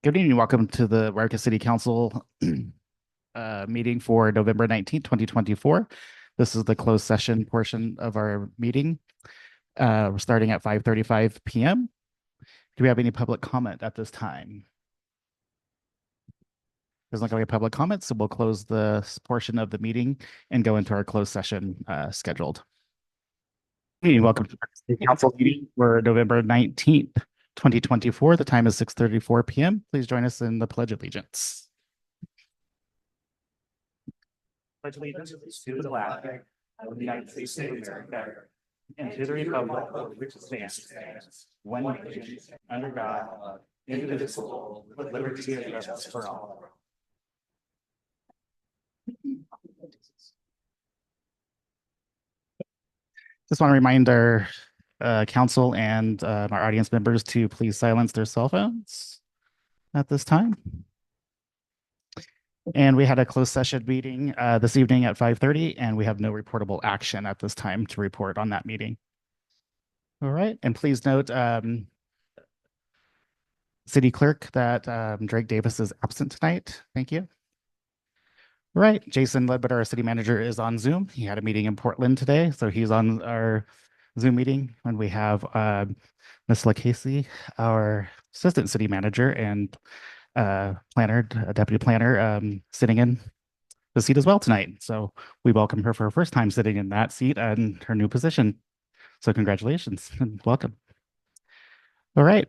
Good evening. Welcome to the Yreka City Council meeting for November 19th, 2024. This is the closed session portion of our meeting. We're starting at 5:35 p.m. Do we have any public comment at this time? There's not going to be public comment, so we'll close this portion of the meeting and go into our closed session scheduled. Welcome to the City Council meeting for November 19th, 2024. The time is 6:34 p.m. Please join us in the Pledge of Allegiance. Pledge allegiance to the flag of the United States of America and to the republic for which it stands, one nation, under God, indivisible, with liberty and justice for all. Just want to remind our council and our audience members to please silence their cell phones at this time. And we had a closed session meeting this evening at 5:30, and we have no reportable action at this time to report on that meeting. All right, and please note, City Clerk, that Drake Davis is absent tonight. Thank you. All right, Jason Ledbetter, our city manager, is on Zoom. He had a meeting in Portland today, so he's on our Zoom meeting. And we have Ms. LaCasey, our assistant city manager and planner, deputy planner, sitting in the seat as well tonight. So we welcome her for her first time sitting in that seat and her new position. So congratulations and welcome. All right.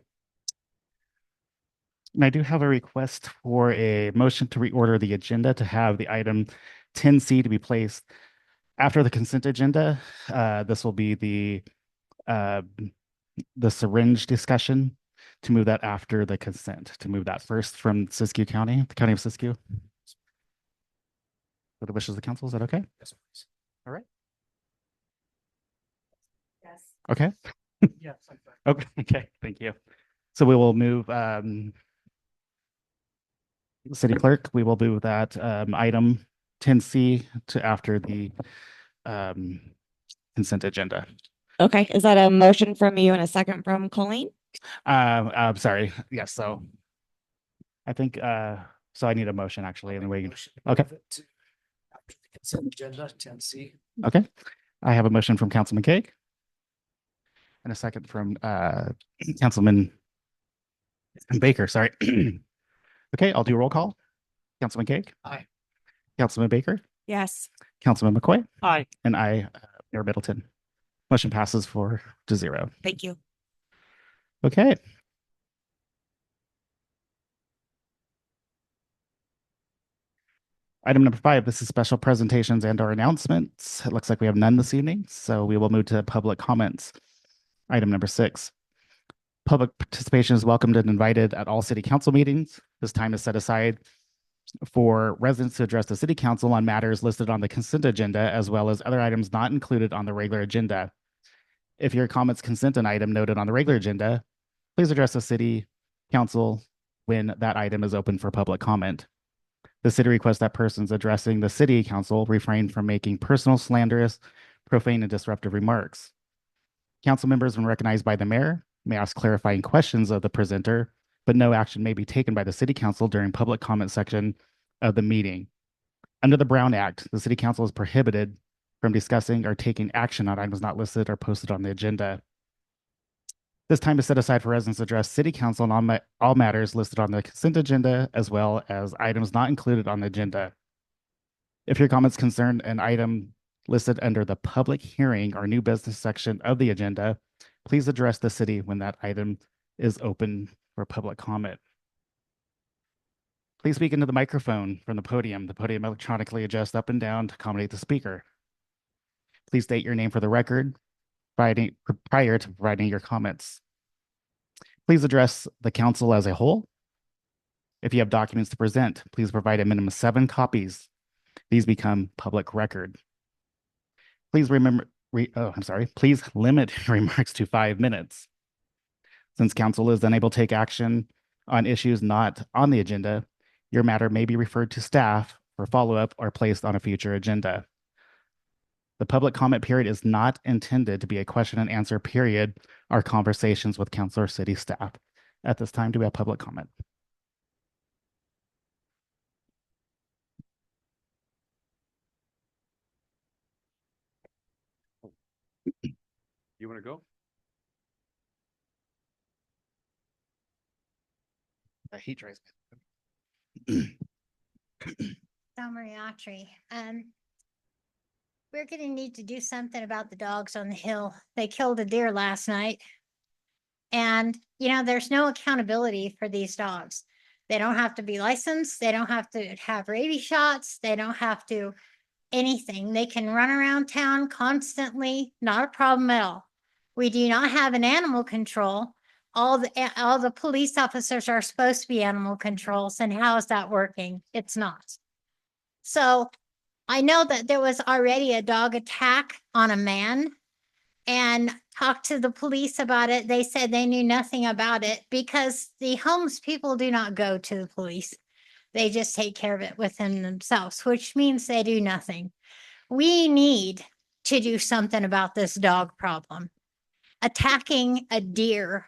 And I do have a request for a motion to reorder the agenda to have the item 10C to be placed after the consent agenda. This will be the syringe discussion, to move that after the consent, to move that first from Siskiyou County, the county of Siskiyou. For the wishes of the council, is that okay? Yes, please. All right. Yes. Okay. Yes. Okay. Thank you. So we will move city clerk. We will move that item 10C to after the consent agenda. Okay, is that a motion from you and a second from Colleen? I'm sorry. Yes. So I think so. I need a motion actually. In the way. Okay. After the consent agenda, 10C. Okay. I have a motion from Councilman Cake and a second from Councilman Baker. Sorry. Okay, I'll do a roll call. Councilman Cake. Aye. Councilman Baker. Yes. Councilman McCoy. Aye. And I, Mayor Middleton. Motion passes 4-0. Thank you. Okay. Item number 5, this is special presentations and or announcements. It looks like we have none this evening, so we will move to public comments. Item number 6. Public participation is welcomed and invited at all city council meetings. This time is set aside for residents to address the city council on matters listed on the consent agenda, as well as other items not included on the regular agenda. If your comments consent an item noted on the regular agenda, please address the city council when that item is open for public comment. The city requests that persons addressing the city council refrain from making personal, slanderous, profane, and disruptive remarks. Council members, when recognized by the mayor, may ask clarifying questions of the presenter, but no action may be taken by the city council during public comment section of the meeting. Under the Brown Act, the city council is prohibited from discussing or taking action on items not listed or posted on the agenda. This time is set aside for residents to address city council on all matters listed on the consent agenda, as well as items not included on the agenda. If your comments concern an item listed under the public hearing or new business section of the agenda, please address the city when that item is open for public comment. Please speak into the microphone from the podium. The podium electronically adjusts up and down to accommodate the speaker. Please state your name for the record prior to providing your comments. Please address the council as a whole. If you have documents to present, please provide a minimum of 7 copies. These become public record. Please please limit your remarks to 5 minutes. Since council is unable to take action on issues not on the agenda, your matter may be referred to staff for follow-up or placed on a future agenda. The public comment period is not intended to be a question and answer period or conversations with council or city staff. At this time, do we have public comment? You want to go? The heat drives Mariachi. We're gonna need to do something about the dogs on the hill. They killed a deer last night. And, there's no accountability for these dogs. They don't have to be licensed. They don't have to have rabies shots. They don't have to anything. They can run around town constantly, not a problem at all. We do not have an animal control. All the police officers are supposed to be animal controls. And how is that working? It's not. So I know that there was already a dog attack on a man and talked to the police about it. They said they knew nothing about it because the homeless people do not go to the police. They just take care of it within themselves, which means they do nothing. We need to do something about this dog problem. Attacking a deer,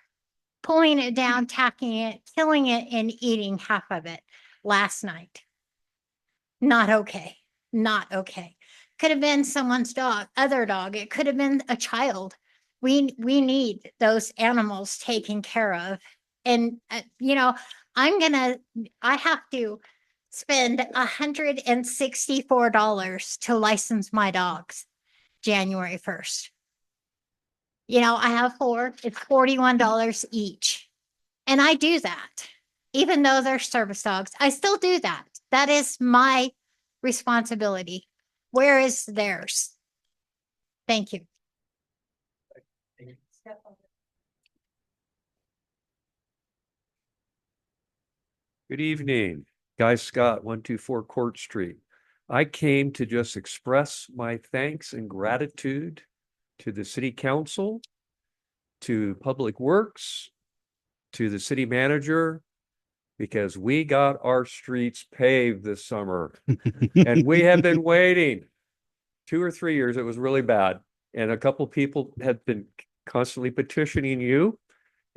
pulling it down, attacking it, killing it, and eating half of it last night. Not okay. Not okay. Could have been someone's dog, other dog. It could have been a child. We need those animals taken care of. And, I have to spend $164 to license my dogs January 1st. I have 4, it's $41 each. And I do that, even though they're service dogs. I still do that. That is my responsibility. Where is theirs? Thank you. Good evening, Guy Scott, 124 Court Street. I came to just express my thanks and gratitude to the city council, to Public Works, to the city manager, because we got our streets paved this summer. And we have been waiting 2 or 3 years. It was really bad. And a couple people had been constantly petitioning you,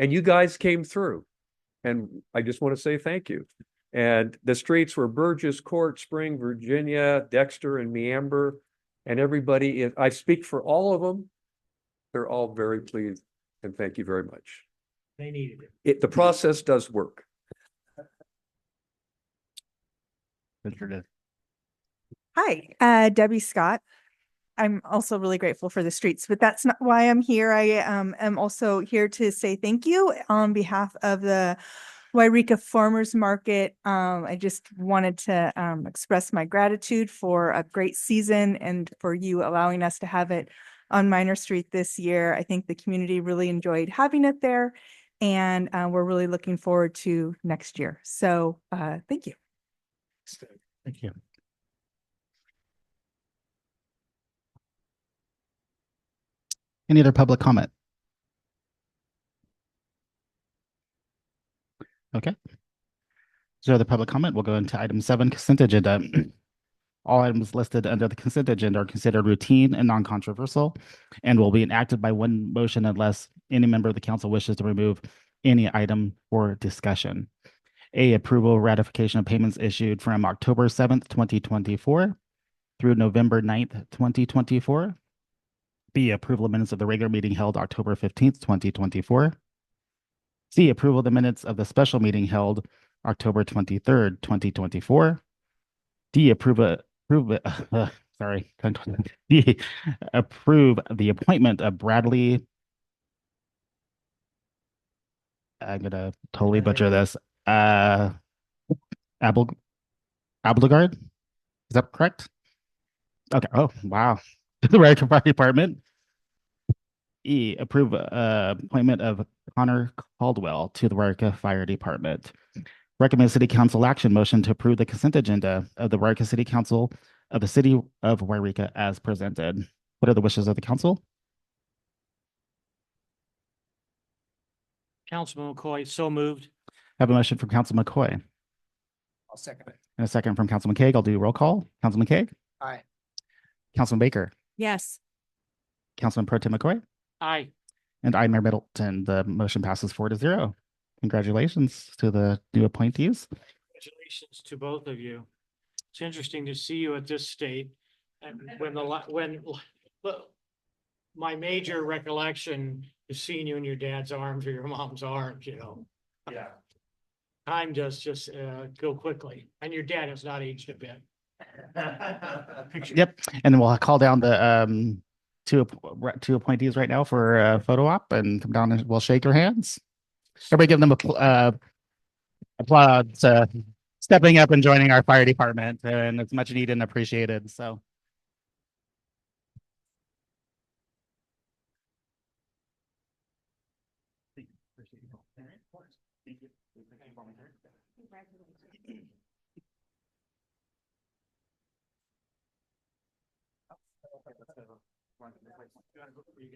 and you guys came through. And I just want to say thank you. And the streets were Burgess Court, Spring, Virginia, Dexter, and Meamber. And everybody, I speak for all of them. They're all very pleased. And thank you very much. They needed it. The process does work. Hi, Debbie Scott. I'm also really grateful for the streets, but that's not why I'm here. I am also here to say thank you on behalf of the Yreka Farmers Market. I just wanted to express my gratitude for a great season and for you allowing us to have it on Minor Street this year. I think the community really enjoyed having it there, and we're really looking forward to next year. So thank you. Thank you. Any other public comment? Okay. So the public comment will go into item 7, consent agenda. All items listed under the consent agenda are considered routine and non-controversial and will be enacted by one motion unless any member of the council wishes to remove any item for discussion. A, approval ratification of payments issued from October 7th, 2024 through November 9th, 2024. B, approval of minutes of the regular meeting held October 15th, 2024. C, approval of the minutes of the special meeting held October 23rd, 2024. D, approve D, approve the appointment of Bradley. I'm gonna totally butcher this. Abelgard? Is that correct? Okay. Oh, wow. The Yreka Fire Department. E, approve appointment of Connor Caldwell to the Yreka Fire Department. Recommend City Council action motion to approve the consent agenda of the Yreka City Council of the City of Yreka as presented. What are the wishes of the council? Councilman McCoy, so moved. Have a motion from Councilman McCoy I'll second it. and a second from Councilman Kague. I'll do roll call. Councilman Kague, Aye. Councilman Baker, Yes. Councilman Pro Tem McCoy, Aye. and I, Mayor Middleton. The motion passes 4-0. Congratulations to the new appointees. Congratulations to both of you. It's interesting to see you at this state. And when my major recollection is seeing you in your dad's arms or your mom's arms, you know. Yeah. Time does just go quickly, and your dad has not aged a bit. Yep. And then we'll call down the two appointees right now for a photo op and come down and we'll shake your hands. Everybody give them applause stepping up and joining our fire department, and it's much needed and appreciated. So.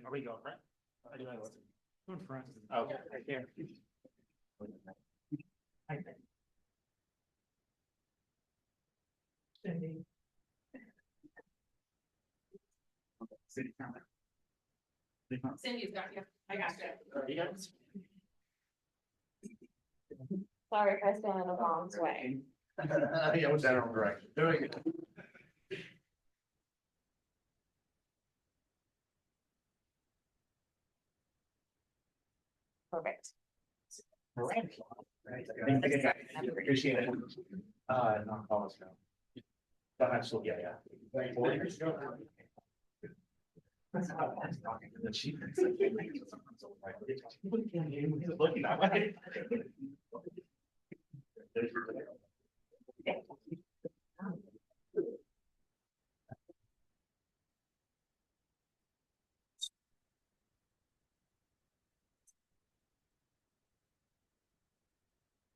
Are we going front? In front. Okay, right there. Cindy's got you. I got you. Sorry if I stand in the wrong way. Yeah, which general direction. Doing it. Perfect. All right. Appreciate it. Not call us now. But absolutely, yeah. Looking that way.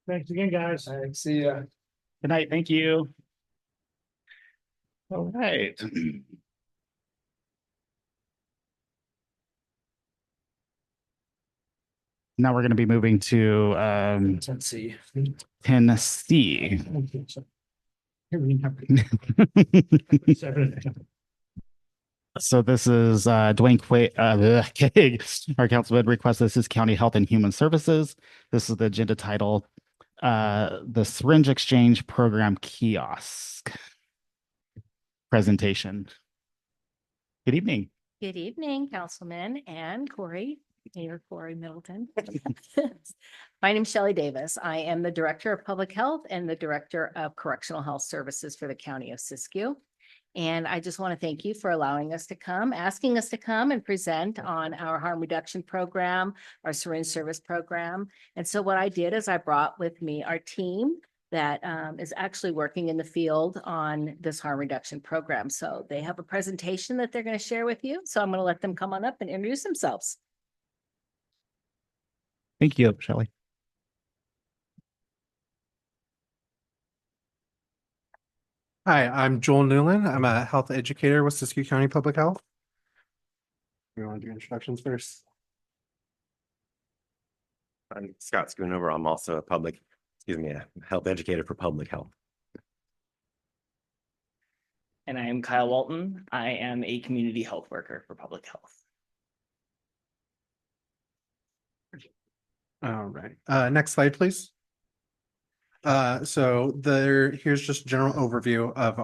Thanks again, guys. See ya. Good night. Thank you. All right. Now we're going to be moving to Tennessee. Tennessee. So this is Dwayne Quaid, our councilman requests. This is County Health and Human Services. This is the agenda title, the Syringe Exchange Program Kiosk presentation. Good evening. Good evening, Councilman and Corey, Mayor Corey Middleton. My name is Shelley Davis. I am the Director of Public Health and the Director of Correctional Health Services for the County of Siskiyou. And I just want to thank you for allowing us to come, asking us to come and present on our harm reduction program, our syringe service program. And so what I did is I brought with me our team that is actually working in the field on this harm reduction program. So they have a presentation that they're going to share with you. So I'm going to let them come on up and introduce themselves. Thank you, Shelley. Hi, I'm Joel Newland. I'm a health educator with Siskiyou County Public Health. You want to do introductions first? I'm Scott Schoonover. I'm also a health educator for public health. And I am Kyle Walton. I am a community health worker for public health. All right. Next slide, please. Here's just a general overview of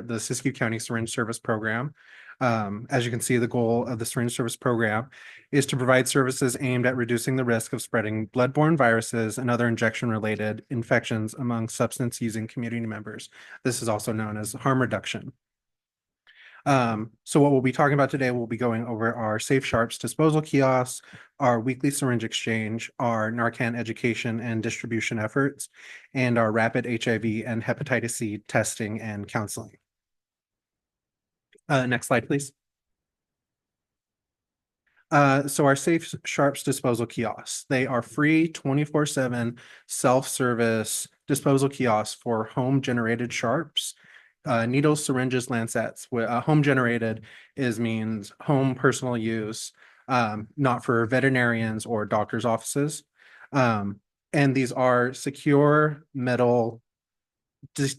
the Siskiyou County Syringe Service Program. As you can see, the goal of the Syringe Service Program is to provide services aimed at reducing the risk of spreading bloodborne viruses and other injection-related infections among substance-using community members. This is also known as harm reduction. So what we'll be talking about today, we'll be going over our Safe Sharps disposal kiosks, our weekly syringe exchange, our Narcan education and distribution efforts, and our rapid HIV and hepatitis C testing and counseling. Next slide, please. So our Safe Sharps disposal kiosks, they are free 24/7 self-service disposal kiosks for home generated sharps. Needles, syringes, lancets. Home generated means home personal use, not for veterinarians or doctors' offices. And these are secure metal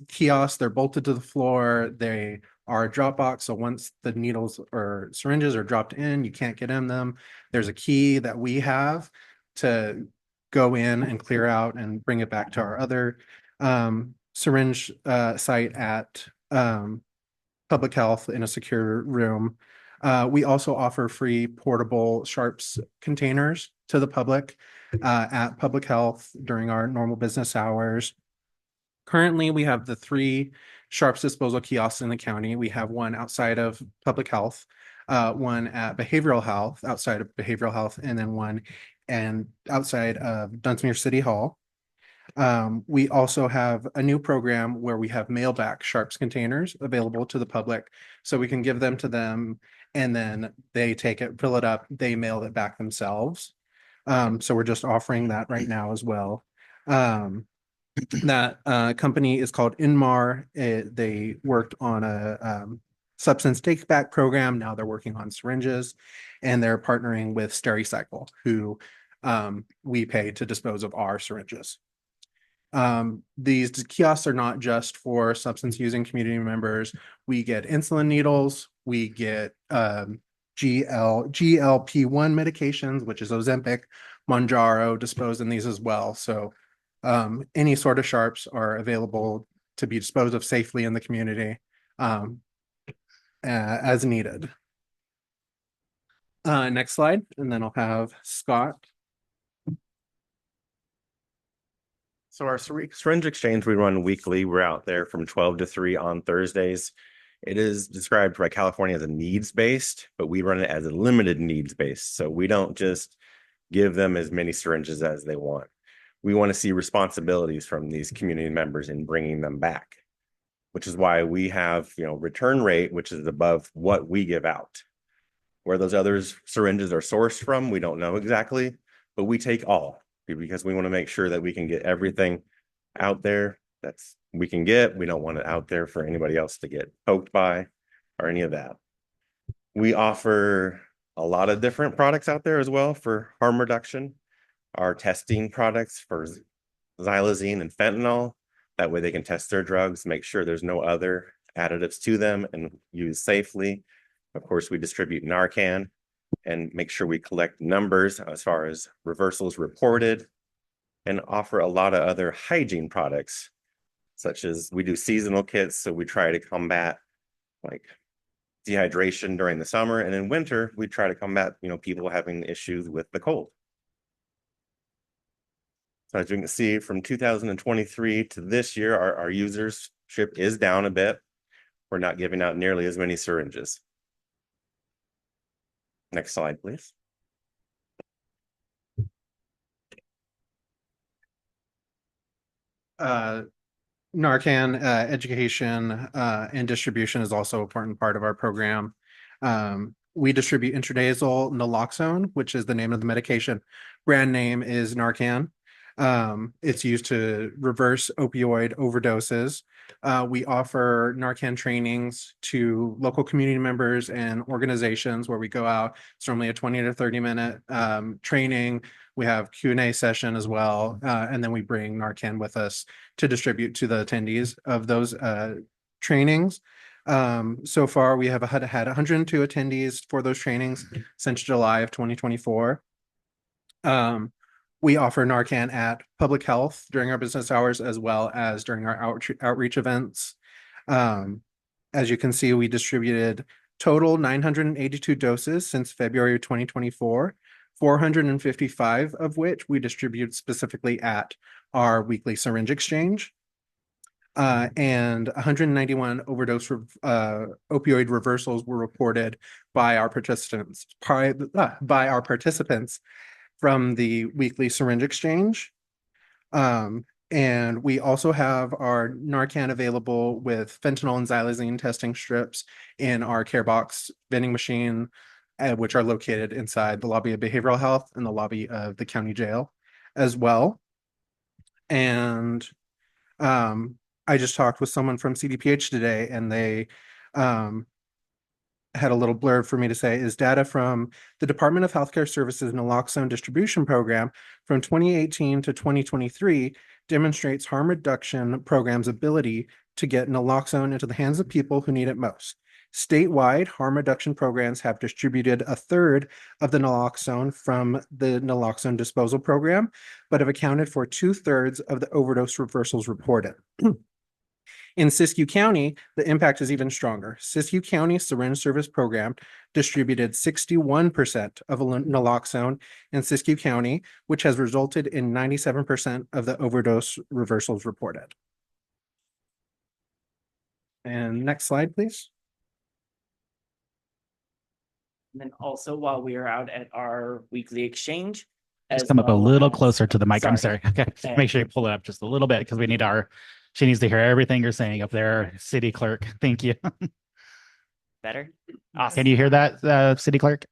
kiosks. They're bolted to the floor. They are a drop box. So once the needles or syringes are dropped in, you can't get in them. There's a key that we have to go in and clear out and bring it back to our other syringe site at public health in a secure room. We also offer free portable sharps containers to the public at Public Health during our normal business hours. Currently, we have the 3 sharps disposal kiosks in the county. We have one outside of Public Health, one at Behavioral Health, outside of Behavioral Health, and then one outside of Dunsmuir City Hall. We also have a new program where we have mail back sharps containers available to the public. So we can give them to them and then they take it, fill it up, they mail it back themselves. So we're just offering that right now as well. That company is called Inmar. They worked on a substance take back program. Now they're working on syringes and they're partnering with Stericycle, who we pay to dispose of our syringes. These kiosks are not just for substance using community members. We get insulin needles, we get GLP-1 medications, which is Ozempic, Mounjaro, disposed in these as well. So any sort of sharps are available to be disposed of safely in the community as needed. Next slide, and then I'll have Scott. So our syringe exchange we run weekly. We're out there from 12 to 3 on Thursdays. It is described by California as a needs-based, but we run it as a limited needs-based. So we don't just give them as many syringes as they want. We want to see responsibilities from these community members in bringing them back, which is why we have, return rate, which is above what we give out. Where those other syringes are sourced from, we don't know exactly, but we take all because we want to make sure that we can get everything out there that's we can get. We don't want it out there for anybody else to get poked by or any of that. We offer a lot of different products out there as well for harm reduction. Our testing products for xylazine and fentanyl. That way they can test their drugs, make sure there's no other additives to them and use safely. Of course, we distribute Narcan and make sure we collect numbers as far as reversals reported and offer a lot of other hygiene products, such as we do seasonal kits. So we try to combat like dehydration during the summer, and in winter, we try to combat, people having issues with the cold. So as you can see, from 2023 to this year, our usership is down a bit. We're not giving out nearly as many syringes. Next slide, please. Narcan education and distribution is also an important part of our program. We distribute intranasal naloxone, which is the name of the medication. Brand name is Narcan. It's used to reverse opioid overdoses. We offer Narcan trainings to local community members and organizations where we go out. It's normally a 20 to 30-minute training. We have Q&A session as well. And then we bring Narcan with us to distribute to the attendees of those trainings. So far, we have had 102 attendees for those trainings since July of 2024. We offer Narcan at Public Health during our business hours, as well as during our outreach events. As you can see, we distributed total 982 doses since February of 2024, 455 of which we distribute specifically at our weekly syringe exchange. And 191 overdose opioid reversals were reported by our participants from the weekly syringe exchange. And we also have our Narcan available with fentanyl and xylazine testing strips in our care box vending machine, which are located inside the lobby of Behavioral Health and the lobby of the county jail as well. And I just talked with someone from CDPH today, and they had a little blurb for me to say is data from the Department of Healthcare Services naloxone distribution program from 2018 to 2023 demonstrates harm reduction program's ability to get naloxone into the hands of people who need it most. Statewide, harm reduction programs have distributed a third of the naloxone from the naloxone disposal program, but have accounted for 2/3 of the overdose reversals reported. In Siskiyou County, the impact is even stronger. Siskiyou County Syringe Service Program distributed 61% of naloxone in Siskiyou County, which has resulted in 97% of the overdose reversals reported. And next slide, please. And then also while we are out at our weekly exchange. Just as come up a well little as- closer to the mic. I'm sorry. Okay. Okay. Make sure you pull it up just a little bit because we need she needs to hear everything you're saying up there, city clerk. Thank you. Better? Can Awesome. you hear that, city clerk?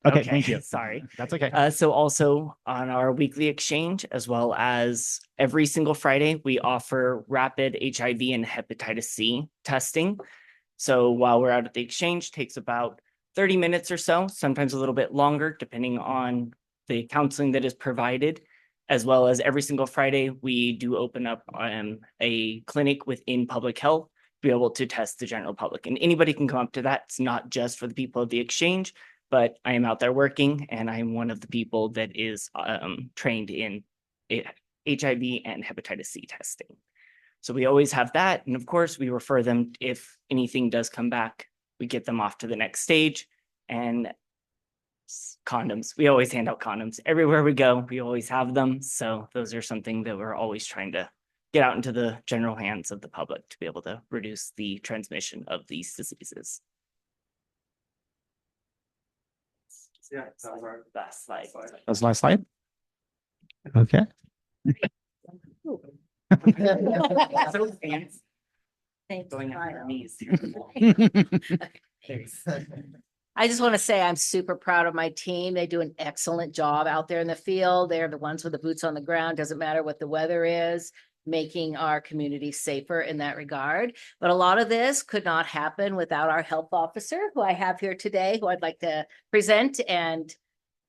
Okay, thank you. Sorry. That's okay. So also on our weekly exchange, as well as every single Friday, we offer rapid HIV and hepatitis C testing. So while we're out at the exchange, takes about 30 minutes or so, sometimes a little bit longer, depending on the counseling that is provided. As well as every single Friday, we do open up a clinic within public health to be able to test the general public. And anybody can come up to that. It's not just for the people of the exchange, but I am out there working and I'm one of the people that is trained in HIV and hepatitis C testing. So we always have that. And of course, we refer them if anything does come back, we get them off to the next stage. And condoms, we always hand out condoms everywhere we go. We always have them. So those are something that we're always trying to get out into the general hands of the public to be able to reduce the transmission of these diseases. Yeah, that was our last slide. That's the last slide. Okay. So fancy. Thanks. Going on our knees. Thanks. I just want to say I'm super proud of my team. They do an excellent job out there in the field. They're the ones with the boots on the ground. Doesn't matter what the weather is, making our community safer in that regard. But a lot of this could not happen without our health officer, who I have here today, who I'd like to present and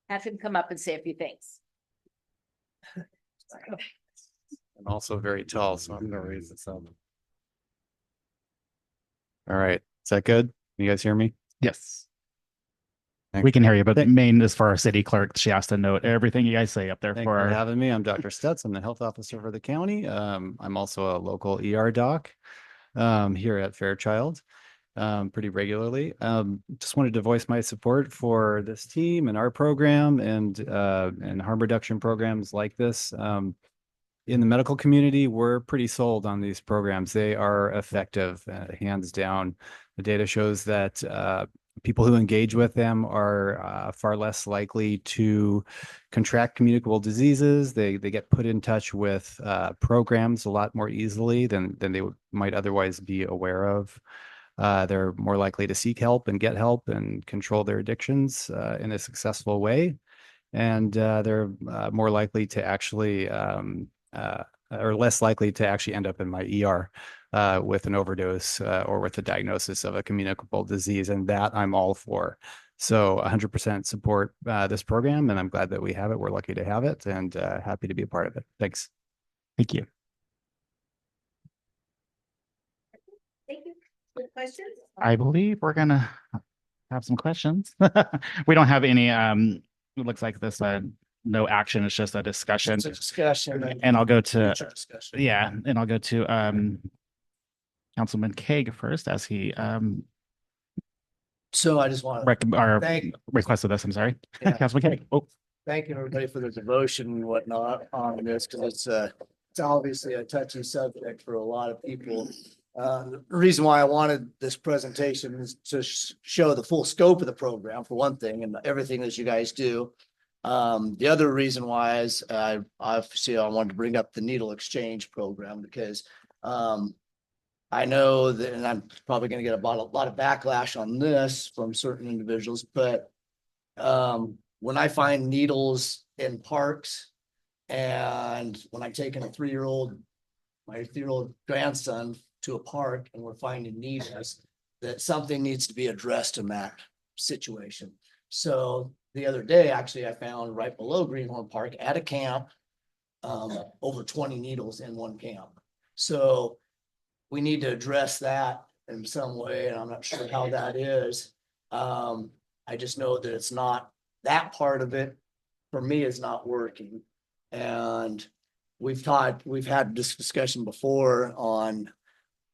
have him come up and say a few things. I'm also very tall, so I'm gonna raise this up. All right, is that good? Can you guys hear me? Yes. We can hear you, but the Thank- main is for our city clerk. She has to note everything you guys say up there Thank for you for our. having me. I'm Dr. Stutz. I'm the health officer for the county. I'm also a local ER doc here at Fairchild pretty regularly. Just wanted to voice my support for this team and our program and harm reduction programs like this. In the medical community, we're pretty sold on these programs. They are effective, hands down. The data shows that people who engage with them are far less likely to contract communicable diseases. They get put in touch with programs a lot more easily than they might otherwise be aware of. They're more likely to seek help and get help and control their addictions in a successful way. And they're more likely to actually or less likely to actually end up in my ER with an overdose or with a diagnosis of a communicable disease. And that I'm all for. So 100% support this program, and I'm glad that we have it. We're lucky to have it and happy to be a part of it. Thanks. Thank you. Thank you. Good questions? I believe we're gonna have some questions. We don't have any, it looks like this, no action. It's just a discussion. It's a discussion. And I'll go to, Future discussion. yeah, and I'll go to Councilman Kaeg first as he So I just want to thank, requested this. I'm sorry. Yeah. Councilman Kaeg. Oh, thank you everybody for their devotion and whatnot on this, because it's obviously a touchy subject for a lot of people. The reason why I wanted this presentation is to show the full scope of the program, for one thing, and everything that you guys do. The other reason why is I wanted to bring up the needle exchange program, because I know that, and I'm probably going to get a lot of backlash on this from certain individuals, but when I find needles in parks, and when I'm taking my 3-year-old grandson to a park and we're finding needles, that something needs to be addressed in that situation. So the other day, actually, I found right below Greenhorn Park at a camp, over 20 needles in one camp. So we need to address that in some way, and I'm not sure how that is. I just know that it's not, that part of it for me is not working. And we've had this discussion before on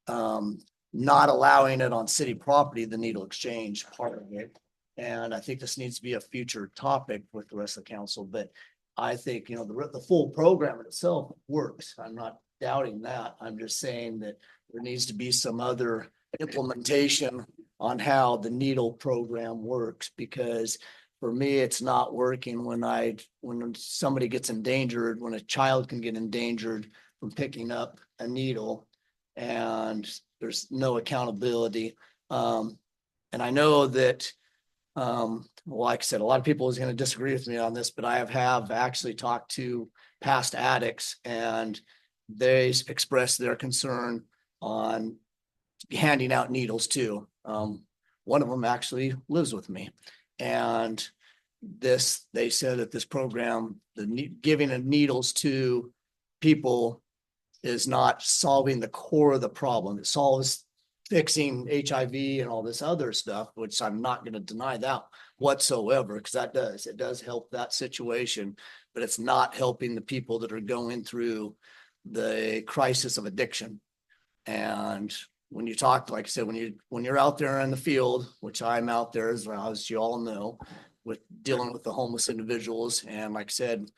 not allowing it on city property, the needle exchange part of it. And I think this needs to be a future topic with the rest of the council, but I think, the full program itself works. I'm not doubting that. I'm just saying that there needs to be some other implementation on how the needle program works, because for me, it's not working when somebody gets endangered, when a child can get endangered from picking up a needle and there's no accountability. And I know that, like I said, a lot of people is going to disagree with me on this, but I have actually talked to past addicts and they expressed their concern on handing out needles too. One of them actually lives with me, and they said that this program, giving of needles to people is not solving the core of the problem. It solves fixing HIV and all this other stuff, which I'm not going to deny that whatsoever, because it does help that situation, but it's not helping the people that are going through the crisis of addiction. And when you talk, like I said, when you're out there in the field, which I'm out there as well, as you all know, with dealing with the homeless individuals, and like I said,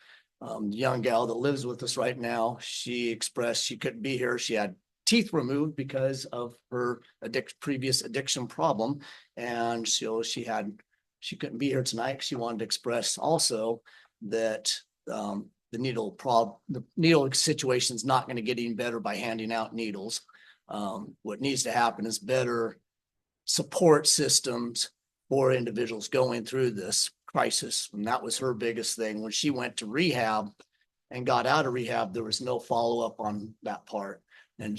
the young gal that lives with us right now, she expressed she couldn't be here. She had teeth removed because of her previous addiction problem, and so she couldn't be here tonight. She wanted to express also that the needle situation is not going to get any better by handing out needles. What needs to happen is better support systems for individuals going through this crisis. And that was her biggest thing. When she went to rehab and got out of rehab, there was no follow-up on that part. And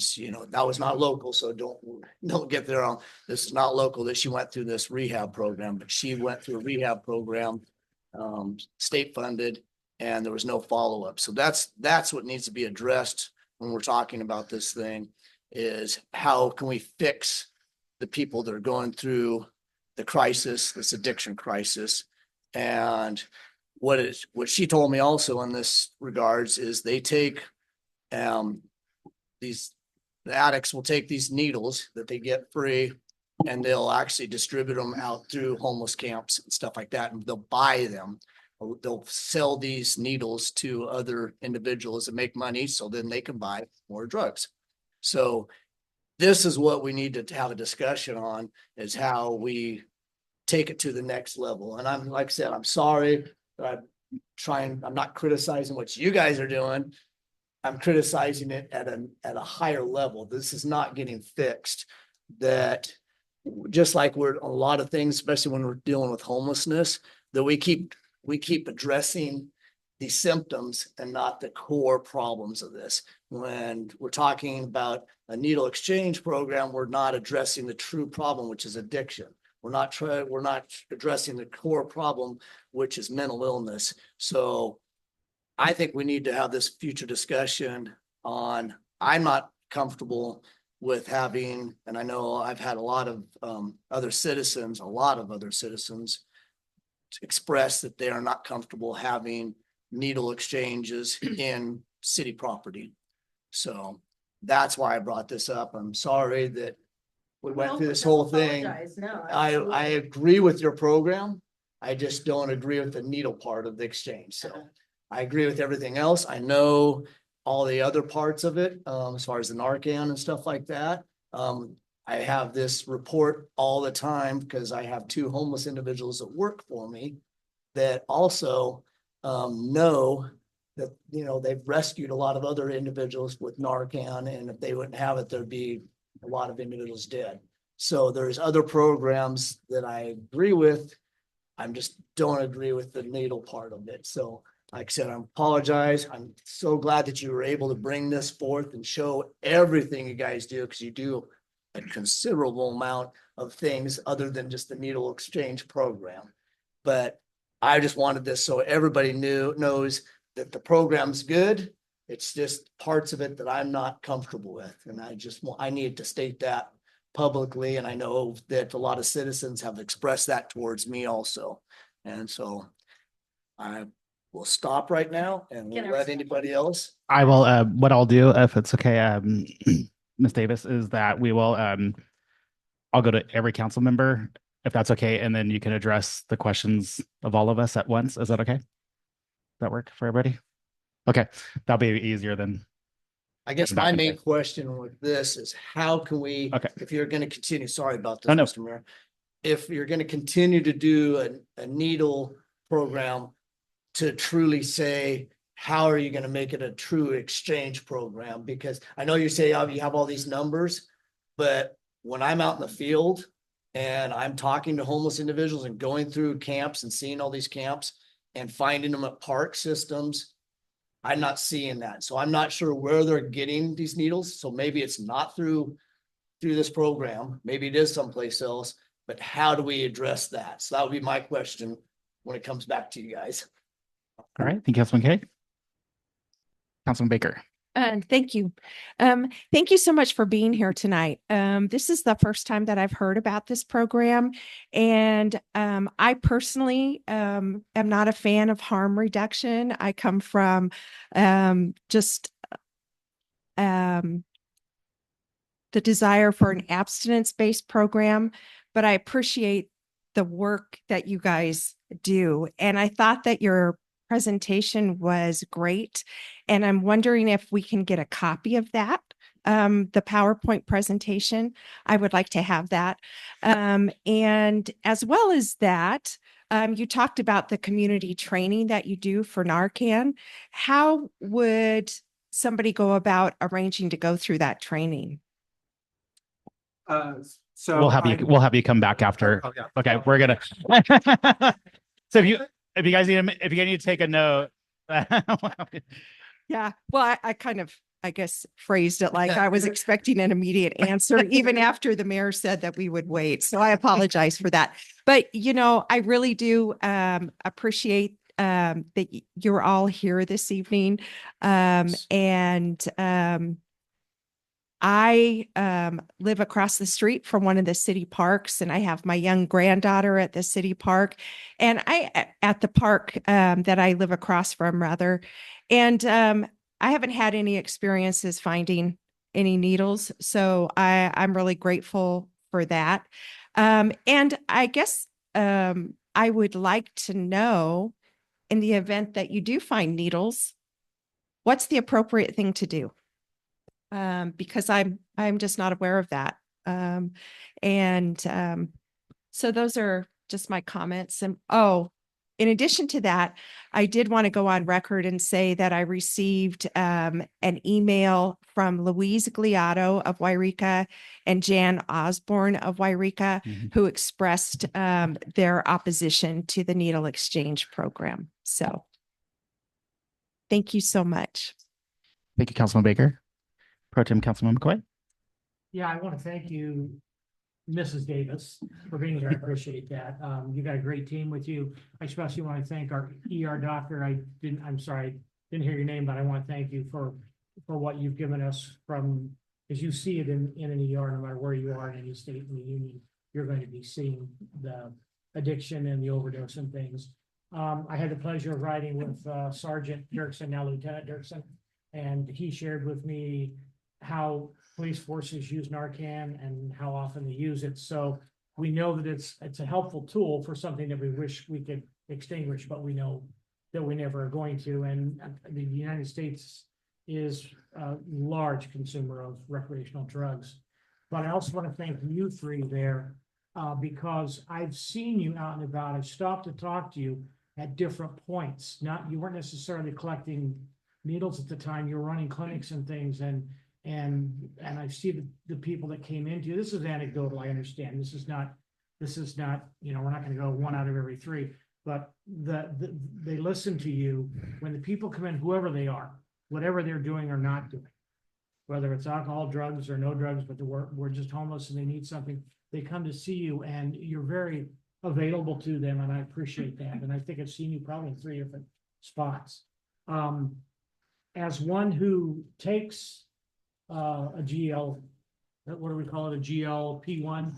that was not local. So don't get there on, this is not local that she went through this rehab program, but she went through a rehab program, state funded, and there was no follow-up. So that's what needs to be addressed when we're talking about this thing, is how can we fix the people that are going through the crisis, this addiction crisis. And what she told me also in this regards is they take the addicts will take these needles that they get free and they'll actually distribute them out through homeless camps and stuff like that. And they'll buy them. They'll sell these needles to other individuals and make money so then they can buy more drugs. So this is what we need to have a discussion on, is how we take it to the next level. And I'm, like I said, I'm sorry. I'm not criticizing what you guys are doing. I'm criticizing it at a higher level. This is not getting fixed. That just like we're a lot of things, especially when we're dealing with homelessness, that we keep addressing the symptoms and not the core problems of this. When we're talking about a needle exchange program, we're not addressing the true problem, which is addiction. We're not addressing the core problem, which is mental illness. So I think we need to have this future discussion on, I'm not comfortable with having, and I know I've had a lot of other citizens express that they are not comfortable having needle exchanges in city property. So that's why I brought this up. I'm sorry that we went through this whole thing. No, I agree with your program. I just don't agree with the needle part of the exchange. So I agree with everything else. I know all the other parts of it, as far as the Narcan and stuff like that. I have this report all the time because I have 2 homeless individuals that work for me that also know that, they've rescued a lot of other individuals with Narcan, and if they wouldn't have it, there'd be a lot of individuals dead. So there's other programs that I agree with. I just don't agree with the needle part of it. So like I said, I apologize. I'm so glad that you were able to bring this forth and show everything you guys do, because you do a considerable amount of things other than just the needle exchange program. But I just wanted this so everybody knows that the program's good. It's just parts of it that I'm not comfortable with. And I need to state that publicly. And I know that a lot of citizens have expressed that towards me also. And so I will stop right now and we'll let anybody else. I will, what I'll do, if it's okay, Ms. Davis, is that we will, I'll go to every council member, if that's okay, and then you can address the questions of all of us at once. Is that okay? That work for everybody? Okay, that'll be easier than, I guess Back my and main forth. question with this is how can we, Okay. if you're gonna continue, sorry about Oh, this, no. Mr. Mayor. If you're gonna continue to do a needle program to truly say, how are you gonna make it a true exchange program? Because I know you say, oh, you have all these numbers, but when I'm out in the field and I'm talking to homeless individuals and going through camps and seeing all these camps and finding them at park systems, I'm not seeing that. So I'm not sure where they're getting these needles. So maybe it's not through this program. Maybe it is someplace else, but how do we address that? So that would be my question when it comes back to you guys. All right, thank you, Councilman Kay. Councilman Baker. Thank you. Thank you so much for being here tonight. This is the first time that I've heard about this program. And I personally am not a fan of harm reduction. I come from just the desire for an abstinence-based program, but I appreciate the work that you guys do. And I thought that your presentation was great. And I'm wondering if we can get a copy of that, the PowerPoint presentation. I would like to have that. And as well as that, you talked about the community training that you do for Narcan. How would somebody go about arranging to go through that training? So We'll have you come back after. Oh, yeah. Okay, we're gonna. So if you guys need to take a note. Yeah, well, I kind of, I guess, phrased it like I was expecting an immediate answer, even after the mayor said that we would wait. So I apologize for that. But, I really do appreciate that you're all here this evening. I live across the street from one of the city parks, and I have my young granddaughter at the city park, and at the park that I live across from, rather. And I haven't had any experiences finding any needles, so I'm really grateful for that. And I guess I would like to know, in the event that you do find needles, what's the appropriate thing to do? Because I'm just not aware of that. So those are just my comments. And in addition to that, I did want to go on record and say that I received an email from Louise Gliotto of Yreka and Jan Osborne of Yreka, who expressed their opposition to the needle exchange program. So thank you so much. Thank you, Councilman Baker. Pro Tem Councilman McCoy. Yeah, I want to thank you, Mrs. Davis, for being here. I appreciate that. You got a great team with you. I especially want to thank our ER doctor. I'm sorry, I didn't hear your name, but I want to thank you for what you've given us from, as you see it in an ER, no matter where you are in any state in the union, you're going to be seeing the addiction and the overdose and things. I had the pleasure of riding with Sergeant Dirksen, now Lieutenant Dirksen, and he shared with me how police forces use Narcan and how often they use it. So we know that it's a helpful tool for something that we wish we could extinguish, but we know that we never are going to. And the United States is a large consumer of recreational drugs. But I also want to thank you three there because I've seen you out and about. I've stopped to talk to you at different points. You weren't necessarily collecting needles at the time. You were running clinics and things, and I see the people that came into you. This is anecdotal, I understand. This is not, we're not going to go 1 out of every 3, but they listen to you when the people come in, whoever they are, whatever they're doing or not doing, whether it's alcohol, drugs, or no drugs, but we're just homeless and they need something. They come to see you and you're very available to them, and I appreciate that. And I think I've seen you probably in 3 different spots. As one who takes a GL, what do we call it? A GLP-1.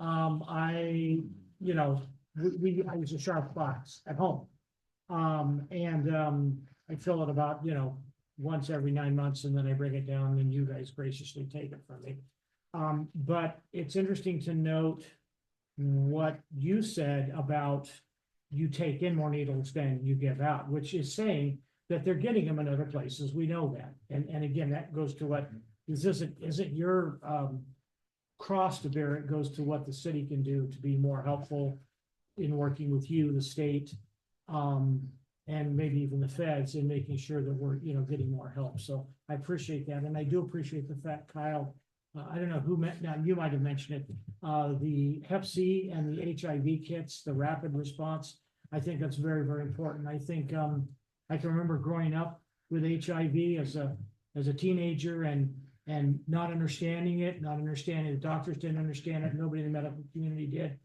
I use a sharp box at home. I fill it about, once every 9 months, and then I bring it down, and you guys graciously take it from me. But it's interesting to note what you said about you take in more needles than you give out, which is saying that they're getting them in other places. We know that. And again, that goes to what isn't your cross to bear. It goes to what the city can do to be more helpful in working with you, the state, and maybe even the feds in making sure that we're, getting more help. So I appreciate that. And I do appreciate the fact, Kyle, I don't know who met, now you might have mentioned it, the Hep C and the HIV kits, the rapid response. I think that's very, very important. I think, I can remember growing up with HIV as a teenager and not understanding it, not understanding, the doctors didn't understand it, nobody in the medical community did.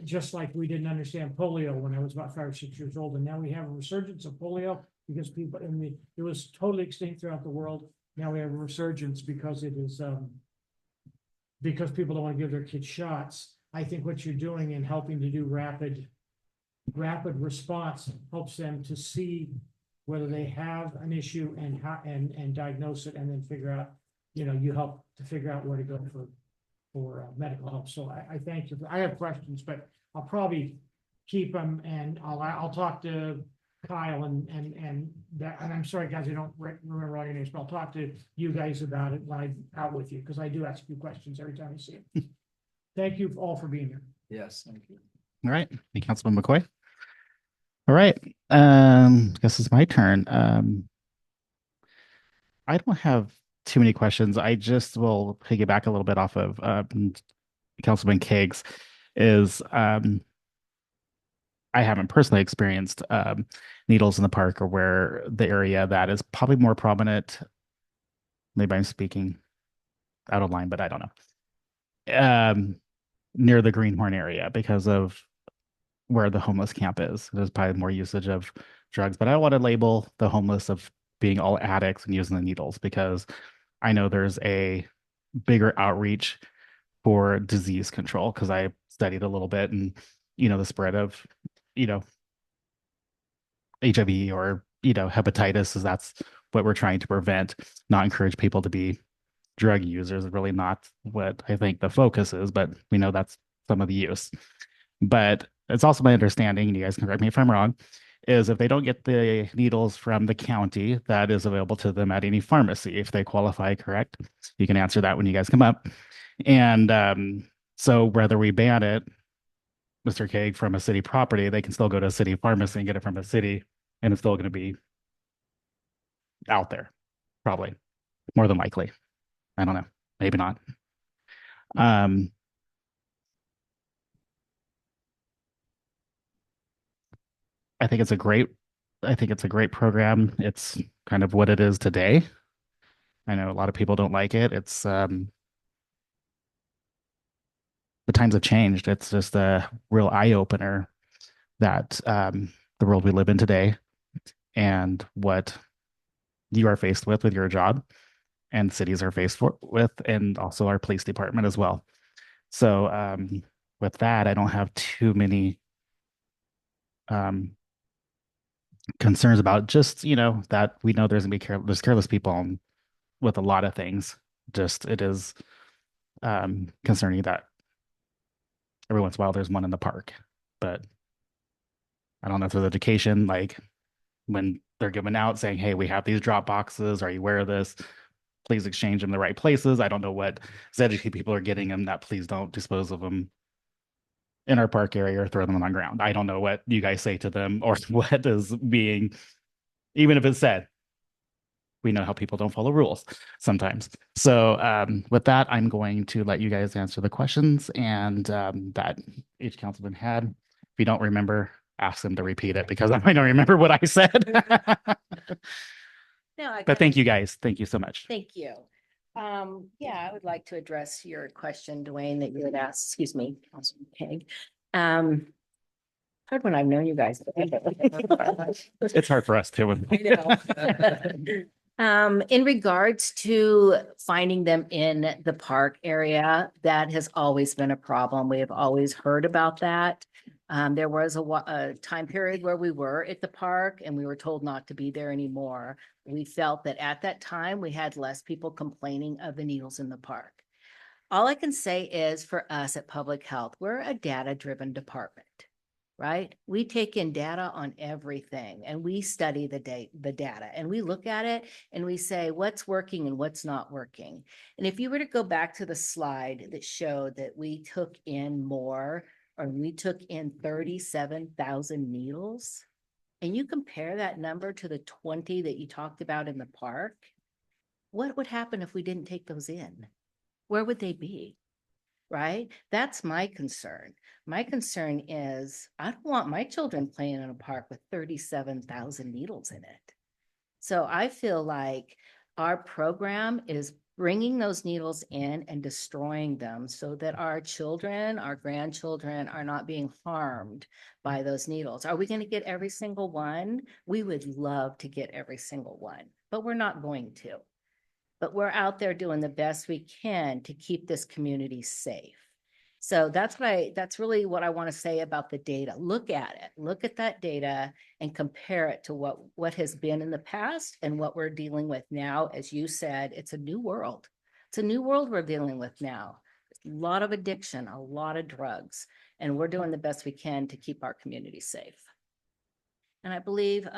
Just like we didn't understand polio when I was about 5 or 6 years old, and now we have a resurgence of polio because people, it was totally extinct throughout the world. Now we have a resurgence because it is, because people don't want to give their kids shots. I think what you're doing in helping to do rapid response helps them to see whether they have an issue and how, and diagnose it, and then figure out, you help to figure out where to go for medical help. So I thank you. I have questions, but I'll probably keep them, and I'll talk to Kyle and that, and I'm sorry, guys, I don't remember all your names, but I'll talk to you guys about it when I'm out with you, because I do ask you questions every time I see it. Thank you all for being here. Yes, thank you. All right, thank you, Councilman McCoy. All right, guess it's my turn. I don't have too many questions. I just will piggyback a little bit off of Councilman Keggs. I haven't personally experienced needles in the park, or where the area that is probably more prominent. Maybe I'm speaking out of line, but I don't know. Near the Greenhorn area, because of where the homeless camp is. There's probably more usage of drugs, but I don't want to label the homeless of being all addicts and using the needles, because I know there's a bigger outreach for disease control, because I studied a little bit, and the spread of HIV or hepatitis, is that's what we're trying to prevent, not encourage people to be drug users. Is really not what I think the focus is, but we know that's some of the use. But it's also my understanding, and you guys can correct me if I'm wrong, is if they don't get the needles from the county, that is available to them at any pharmacy if they qualify, correct? You can answer that when you guys come up. And so whether we ban it, Mr. Keg, from a city property, they can still go to a city pharmacy and get it from a city, and it's still going to be out there, probably, more than likely. I don't know, maybe not. I think it's a great program. It's kind of what it is today. I know a lot of people don't like it. It's the times have changed. It's just a real eye opener that the world we live in today, and what you are faced with your job, and cities are faced with, and also our police department as well. So with that, I don't have too many concerns about, just that we know there's gonna be there's careless people with a lot of things. Just it is concerning that every once in a while there's one in the park, but I don't know if there's education, like when they're giving out saying, hey, we have these drop boxes, are you aware of this? Please exchange them in the right places. I don't know what educated people are getting them, that please don't dispose of them in our park area or throw them on the ground. I don't know what you guys say to them, or what is being, even if it's said. We know how people don't follow rules sometimes. So with that, I'm going to let you guys answer the questions, and that each councilman had. If you don't remember, ask them to repeat it, because I might not remember what I said. No, But thank you guys. Thank you so much. Thank you. Yeah, I would like to address your question, Dwayne, that you had asked, excuse me, Councilman Keg. Hard when I've known you guys. It's hard for us too. I know. In regards to finding them in the park area, that has always been a problem. We have always heard about that. There was a time period where we were at the park and we were told not to be there anymore. We felt that at that time, we had less people complaining of the needles in the park. All I can say is for us at Public Health, we're a data-driven department, right? We take in data on everything and we study the data and we look at it and we say what's working and what's not working. And if you were to go back to the slide that showed that we took in more, or we took in 37,000 needles, and you compare that number to the 20 that you talked about in the park, what would happen if we didn't take those in? Where would they be? Right? That's my concern. My concern is I don't want my children playing in a park with 37,000 needles in it. So I feel like our program is bringing those needles in and destroying them so that our children, our grandchildren are not being harmed by those needles. Are we going to get every single one? We would love to get every single one, but we're not going to. But we're out there doing the best we can to keep this community safe. So that's really what I want to say about the data. Look at it, look at that data and compare it to what has been in the past and what we're dealing with now. As you said, it's a new world. It's a new world we're dealing with now. A lot of addiction, a lot of drugs, and we're doing the best we can to keep our community safe. And I believe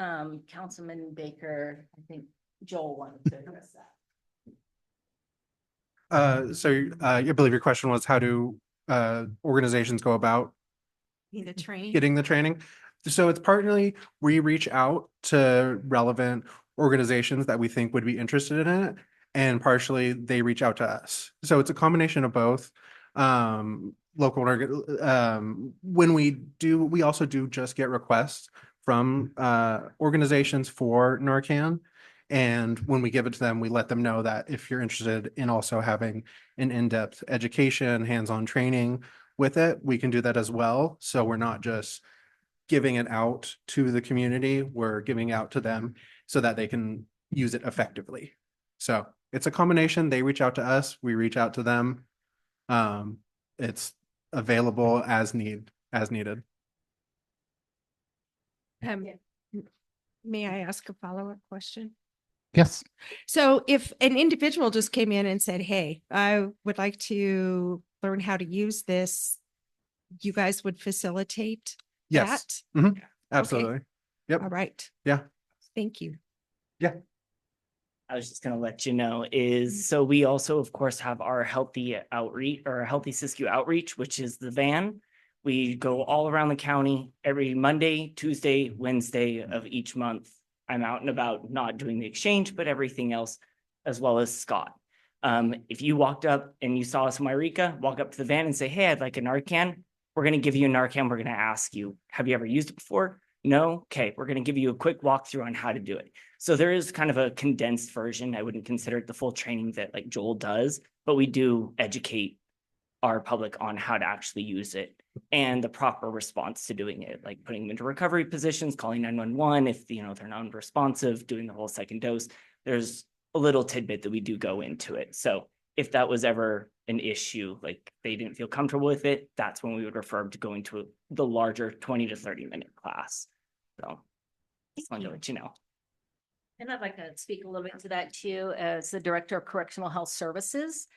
Councilman Baker, I think Joel wanted to address that. I believe your question was how do organizations go about The train. getting the training? So it's partly we reach out to relevant organizations that we think would be interested in it, and partially they reach out to us. So it's a combination of both. Local, when we also do just get requests from organizations for Narcan. And when we give it to them, we let them know that if you're interested in also having an in-depth education, hands-on training with it, we can do that as well. So we're not just giving it out to the community, we're giving out to them so that they can use it effectively. So it's a combination. They reach out to us, we reach out to them. It's available as needed. May I ask a follow-up question? Yes. So if an individual just came in and said, hey, I would like to learn how to use this, you guys would facilitate Yes. that? Mhm. Absolutely. Yep. All right. Yeah. Thank you. Yeah. I was just going to let you know so we also, of course, have our healthy outreach or healthy Siskiyou outreach, which is the van. We go all around the county every Monday, Tuesday, Wednesday of each month. I'm out and about, not doing the exchange, but everything else, as well as Scott. If you walked up and you saw us in Yreka, walk up to the van and say, hey, I'd like a Narcan. We're going to give you a Narcan. We're going to ask you, have you ever used it before? No? Okay, we're going to give you a quick walkthrough on how to do it. So there is kind of a condensed version. I wouldn't consider it the full training that like Joel does, but we do educate our public on how to actually use it and the proper response to doing it, like putting them into recovery positions, calling 911 if they're non-responsive, doing the whole second dose. There's a little tidbit that we do go into it. So if that was ever an issue, like they didn't feel comfortable with it, that's when we would refer them to going to the larger 20 to 30-minute class. So just wanted to let you know. And I'd like to speak a little bit to that too, as the Director of Correctional Health Services.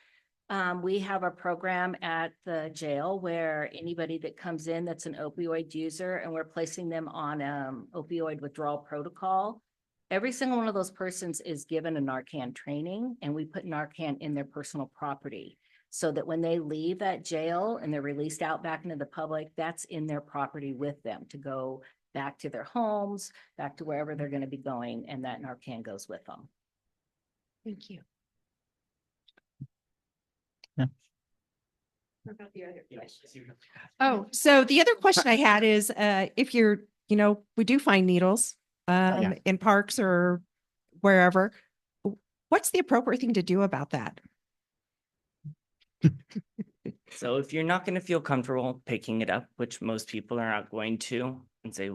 We have a program at the jail where anybody that comes in that's an opioid user and we're placing them on opioid withdrawal protocol. Every single one of those persons is given a Narcan training, and we put Narcan in their personal property so that when they leave that jail and they're released out back into the public, that's in their property with them to go back to their homes, back to wherever they're going to be going, and that Narcan goes with them. Thank you. What about the other question? Oh, so the other question I had is, if we do find needles in parks or wherever, what's the appropriate thing to do about that? So if you're not going to feel comfortable picking it up, which most people are not going to, and say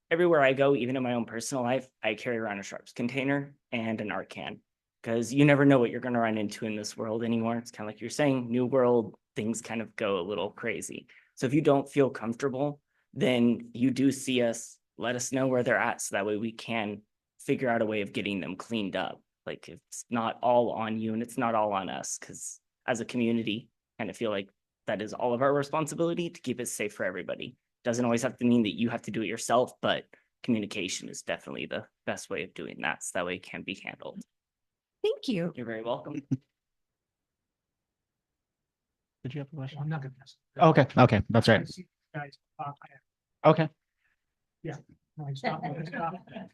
everywhere I go, even in my own personal life, I carry around a sharps container and an Narcan, because you never know what you're going to run into in this world anymore. It's kind of like you're saying, new world, things kind of go a little crazy. So if you don't feel comfortable, then you do see us, let us know where they're at. So that way we can figure out a way of getting them cleaned up. Like it's not all on you and it's not all on us, because as a community, kind of feel like that is all of our responsibility to keep it safe for everybody. Doesn't always have to mean that you have to do it yourself, but communication is definitely the best way of doing that. So that way it can be handled. Thank you. You're very welcome. Did you have a question? I'm not gonna. mess. Okay, okay, that's I right. see you guys, Okay.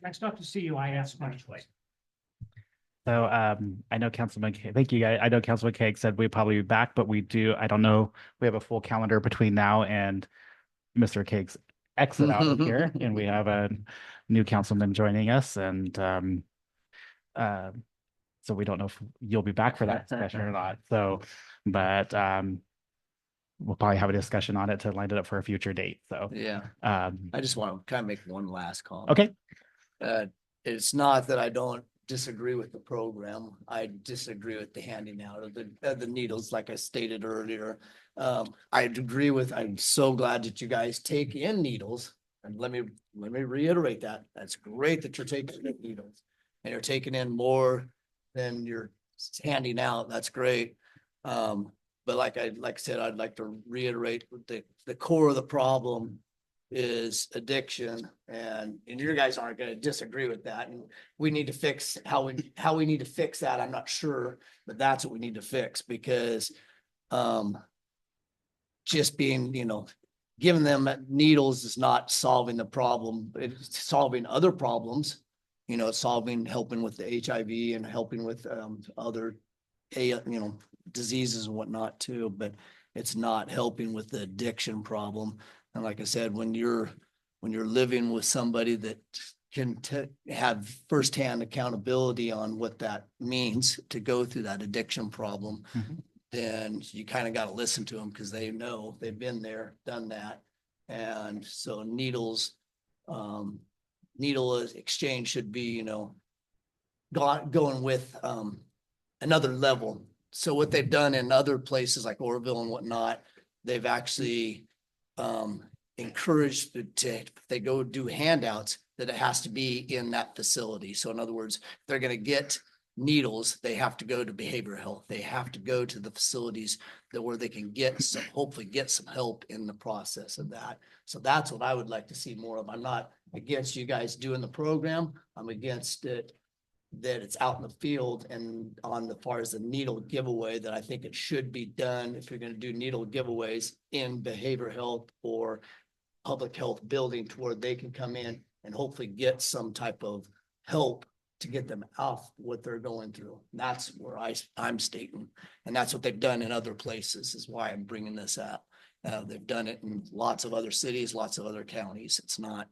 Next up to see you, I ask questions. So I know Councilman, thank you guys. I know Councilman Cake said we'd probably be back, but we do, I don't know, we have a full calendar between now and Mr. Cake's exit out of here, and we have a new councilman joining us, and so we don't know if you'll be back for that discussion or not. So, but we'll probably have a discussion on it to line it up for a future date. So Yeah, I just want to kind of make one last comment. okay. It's not that I don't disagree with the program. I disagree with the handing out of the needles, like I stated earlier. I agree with, I'm so glad that you guys take in needles. And let me reiterate that. That's great that you're taking in needles and you're taking in more than you're handing out. That's great. But like I said, I'd like to reiterate the core of the problem is addiction, and you guys aren't going to disagree with that. And we need to fix how we need to fix that. I'm not sure, but that's what we need to fix, because just being, giving them needles is not solving the problem. It's solving other problems, helping with the HIV and helping with other diseases and whatnot too, but it's not helping with the addiction problem. And like I said, when you're living with somebody that can have firsthand accountability on what that means to go through that addiction problem, then you kind of got to listen to them, because they know, they've been there, done that. And so needle exchange should be, going with another level. So what they've done in other places like Orville and whatnot, they've actually encouraged if they go do handouts, that it has to be in that facility. So in other words, if they're going to get needles, they have to go to behavioral health. They have to go to the facilities where they can hopefully get some help in the process of that. So that's what I would like to see more of. I'm not against you guys doing the program. I'm against it that it's out in the field, and on the far as the needle giveaway, that I think it should be done if you're going to do needle giveaways in behavioral health or public health building, to where they can come in and hopefully get some type of help to get them off what they're going through. And that's where I'm stating, and that's what they've done in other places, is why I'm bringing this up. They've done it in lots of other cities, lots of other counties. It's not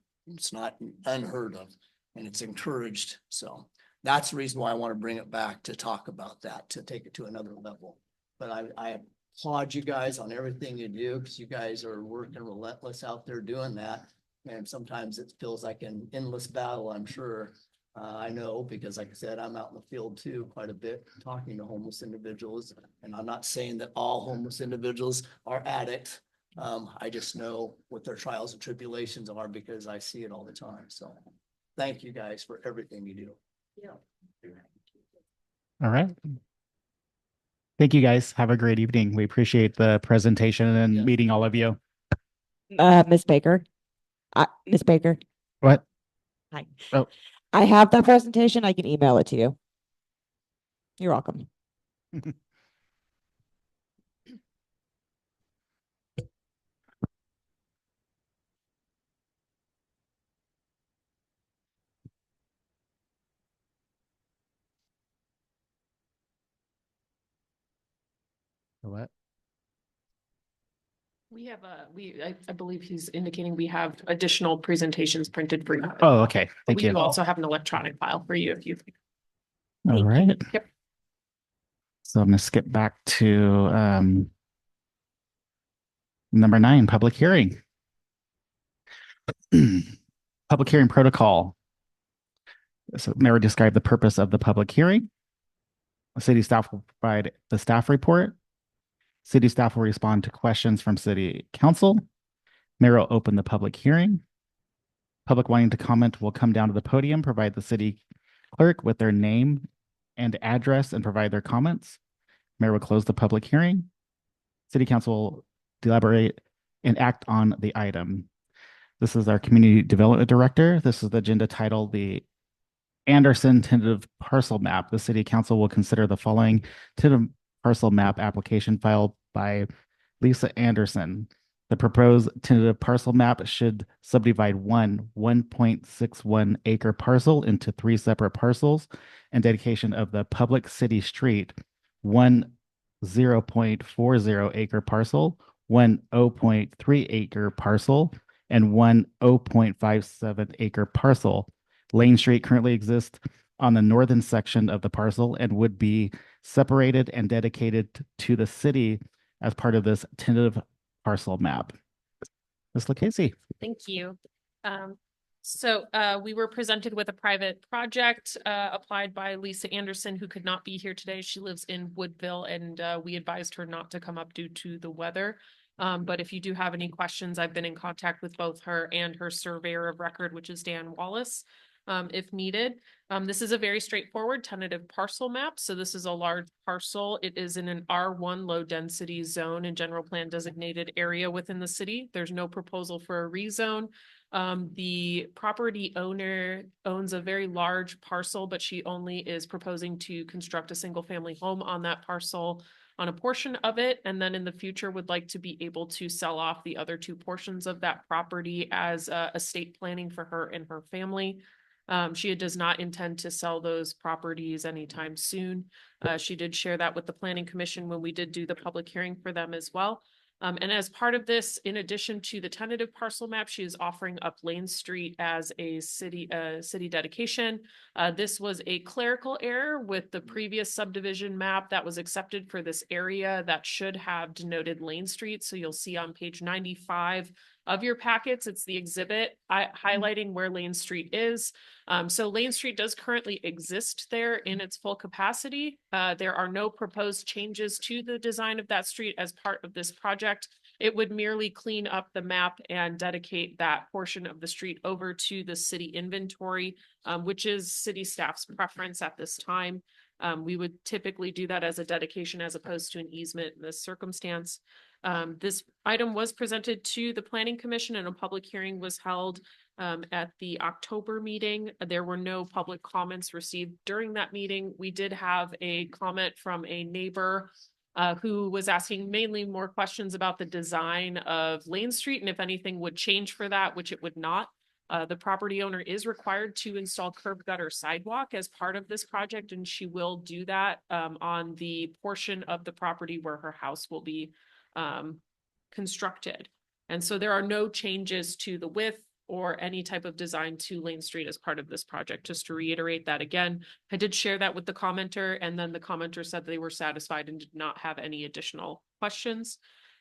unheard of, and it's encouraged. So that's the reason why I want to bring it back, to talk about that, to take it to another level. But I applaud you guys on everything you do, because you guys are working relentless out there doing that. And sometimes it feels like an endless battle, I'm sure. I know, because like I said, I'm out in the field too quite a bit, talking to homeless individuals. And I'm not saying that all homeless individuals are addicts. I just know what their trials and tribulations are, because I see it all the time. So thank you guys for everything you do. All right. Thank you guys. Have a great evening. We appreciate the presentation and meeting all of you. Ms. Baker. Ms. Baker. What? Hi. Oh. I have that presentation. I can email it to you. You're welcome. What? We have I believe he's indicating we have additional presentations printed for you. Oh, okay. But Thank we you. do also have an electronic file for you if you. All right. Yep. So I'm going to skip back to number 9, public hearing. Public hearing protocol. So Mary described the purpose of the public hearing. The city staff will provide the staff report. City staff will respond to questions from city council. Mayor will open the public hearing. Public wanting to comment will come down to the podium, provide the city clerk with their name and address, and provide their comments. Mayor will close the public hearing. City council will deliberate and act on the item. This is our community development director. This is the agenda title, the Anderson tentative parcel map. The city council will consider the following tentative parcel map application filed by Lisa Anderson. The proposed tentative parcel map should subdivide one 1.61 acre parcel into 3 separate parcels, and dedication of the public city street, one 0.40 acre parcel, one 0.3 acre parcel, and one 0.57 acre parcel. Lane Street currently exists on the northern section of the parcel and would be separated and dedicated to the city as part of this tentative parcel map. Ms. Lucchese. Thank you. We were presented with a private project applied by Lisa Anderson, who could not be here today. She lives in Woodville, and we advised her not to come up due to the weather. But if you do have any questions, I've been in contact with both her and her surveyor of record, which is Dan Wallace, if needed. This is a very straightforward tentative parcel map. So this is a large parcel. It is in an R1 low density zone and general plan designated area within the city. There's no proposal for a rezone. The property owner owns a very large parcel, but she only is proposing to construct a single family home on that parcel on a portion of it, and then in the future would like to be able to sell off the other 2 portions of that property as estate planning for her and her family. She does not intend to sell those properties anytime soon. She did share that with the Planning Commission when we did do the public hearing for them as well. And as part of this, in addition to the tentative parcel map, she is offering up Lane Street as a city dedication. This was a clerical error with the previous subdivision map that was accepted for this area that should have denoted Lane Street. So you'll see on page 95 of your packets, it's the exhibit highlighting where Lane Street is. So Lane Street does currently exist there in its full capacity. There are no proposed changes to the design of that street as part of this project. It would merely clean up the map and dedicate that portion of the street over to the city inventory, which is city staff's preference at this time. We would typically do that as a dedication as opposed to an easement in this circumstance. This item was presented to the Planning Commission and a public hearing was held at the October meeting. There were no public comments received during that meeting. We did have a comment from a neighbor who was asking mainly more questions about the design of Lane Street and if anything would change for that, which it would not. The property owner is required to install curb gutter sidewalk as part of this project, and she will do that on the portion of the property where her house will be constructed. And so there are no changes to the width or any type of design to Lane Street as part of this project. Just to reiterate that again, I did share that with the commenter, and then the commenter said they were satisfied and did not have any additional questions.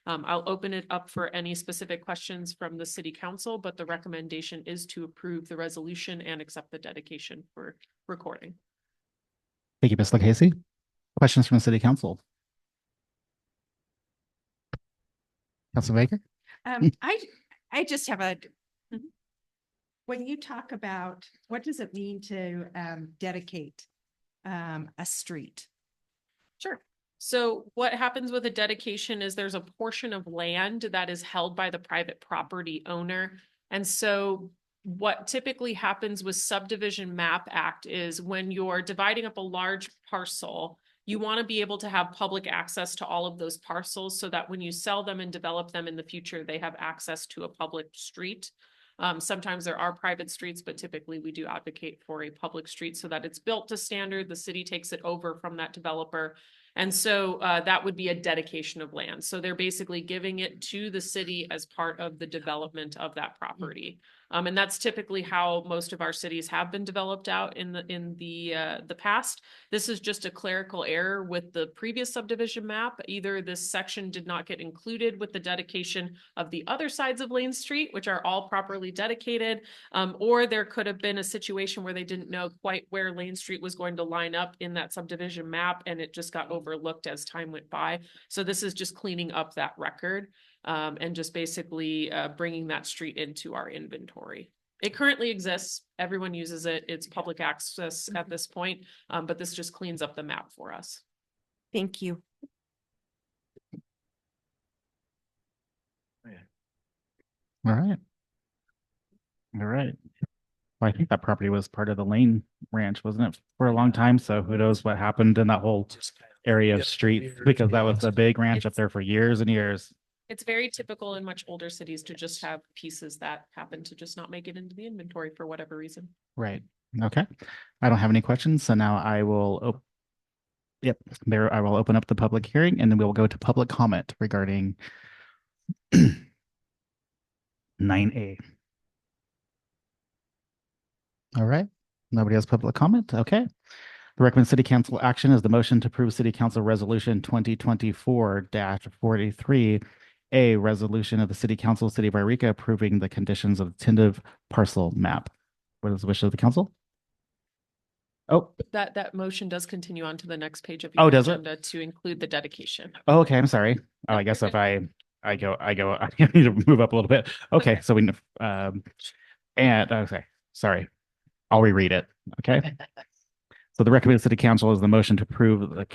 I'll open it up for any specific questions from the city council, but the recommendation is to approve the resolution and accept the dedication for recording. Thank you, Ms. Lucchese. Questions from the city council? Council Baker? I just have a, when you talk about, what does it mean to dedicate a street? Sure. So what happens with a dedication is there's a portion of land that is held by the private property owner. And so what typically happens with Subdivision Map Act is when you're dividing up a large parcel, you want to be able to have public access to all of those parcels so that when you sell them and develop them in the future, they have access to a public street. Sometimes there are private streets, but typically we do advocate for a public street so that it's built to standard. The city takes it over from that developer. And so that would be a dedication of land. So they're basically giving it to the city as part of the development of that property. And that's typically how most of our cities have been developed out in the past. This is just a clerical error with the previous subdivision map. Either this section did not get included with the dedication of the other sides of Lane Street, which are all properly dedicated, or there could have been a situation where they didn't know quite where Lane Street was going to line up in that subdivision map, and it just got over overlooked as time went by. So this is just cleaning up that record and just basically bringing that street into our inventory. It currently exists. Everyone uses it. It's public access at this point, but this just cleans up the map for us. Thank you. All right. All right. Well, I think that property was part of the Lane Ranch, wasn't it, for a long time? So who knows what happened in that whole area of streets, because that was a big ranch up there for years and years. It's very typical in much older cities to just have pieces that happen to just not make it into the inventory for whatever reason. Right. Okay. I don't have any questions. So now I will, yep, there, I will open up the public hearing and then we will go to public comment regarding 9A. All right. Nobody has public comment. Okay. The recommended city council action is the motion to approve city council resolution 2024-43, a resolution of the city council, city of Yreka, approving the conditions of the tentative parcel map. What is the wish of the council? Oh, That motion does continue on to the next page of Oh, your does it? agenda to include the dedication. oh, okay. I'm sorry. Oh, I guess if I go, I need to move up a little bit. Okay. So we, and okay, sorry. I'll reread it. Okay. So the recommended city council is the motion to approve the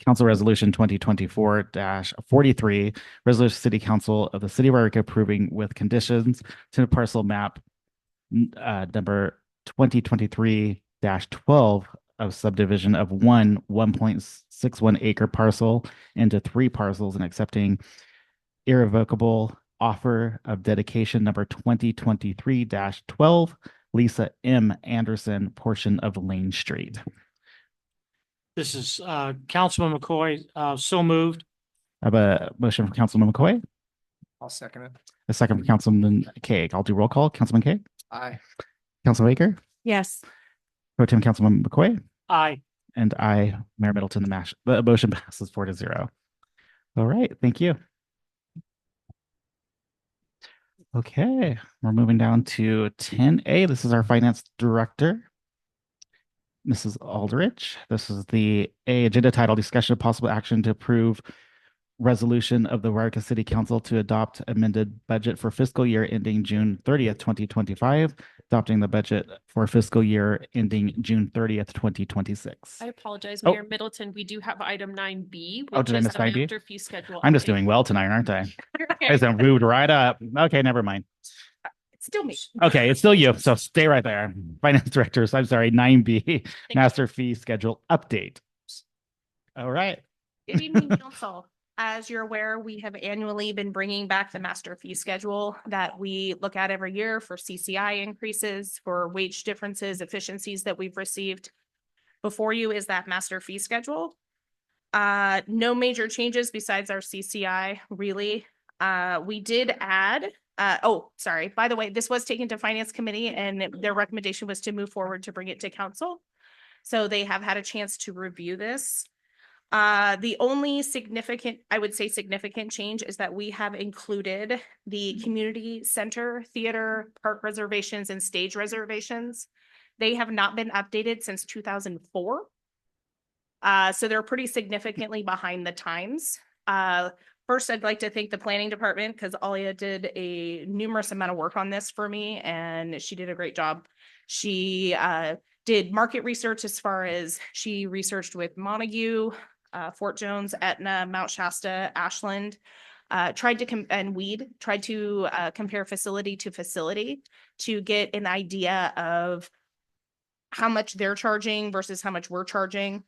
council resolution 2024-43, resolution city council of the city of Yreka approving with conditions to parcel map number 2023-12 of subdivision of 1.61 acre parcel into 3 parcels and accepting irrevocable offer of dedication number 2023-12, Lisa M. Anderson, portion of Lane Street. This is Councilman McCoy, so moved. I have a motion from Councilman McCoy, I'll second it. a second from Councilman Kaeg. I'll do roll call. Councilman Kaeg, Aye. Councilman Baker, Yes. Pro Tem Councilman McCoy, Aye. and I, Mayor Middleton. The motion passes 4-0. All right, thank you. Okay, we're moving down to 10A. This is our finance director, Mrs. Aldrich. This is the agenda title, discussion of possible action to approve resolution of the Yreka City Council to adopt amended budget for fiscal year ending June 30th, 2025, adopting the budget for fiscal year ending June 30th, 2026. I apologize, Oh. Mayor Middleton. We do have item 9B, Oh, which did I is miss the 9B? master fee schedule. I'm just update. doing well tonight, aren't I? You're I okay. just moved right up. Okay, never mind. It's still me. Okay, it's still you. So stay right there. Finance directors, I'm sorry, 9B, master fee schedule update. All right. Good evening, council. As you're aware, we have annually been bringing back the master fee schedule that we look at every year for CCI increases, for wage differences, efficiencies that we've received. Before you is that master fee schedule. No major changes besides our CCI, really. We did add, sorry, by the way, this was taken to finance committee and their recommendation was to move forward to bring it to council. So they have had a chance to review this. The only significant, I would say significant change is that we have included the community center, theater, park reservations, and stage reservations. They have not been updated since 2004. So they're pretty significantly behind the times. First, I'd like to thank the planning department because Alia did a numerous amount of work on this for me and she did a great job. She did market research as far as she researched with Montague, Fort Jones, Etna, Mount Shasta, Ashland, tried to compare facility to facility to get an idea of how much they're charging versus how much we're charging.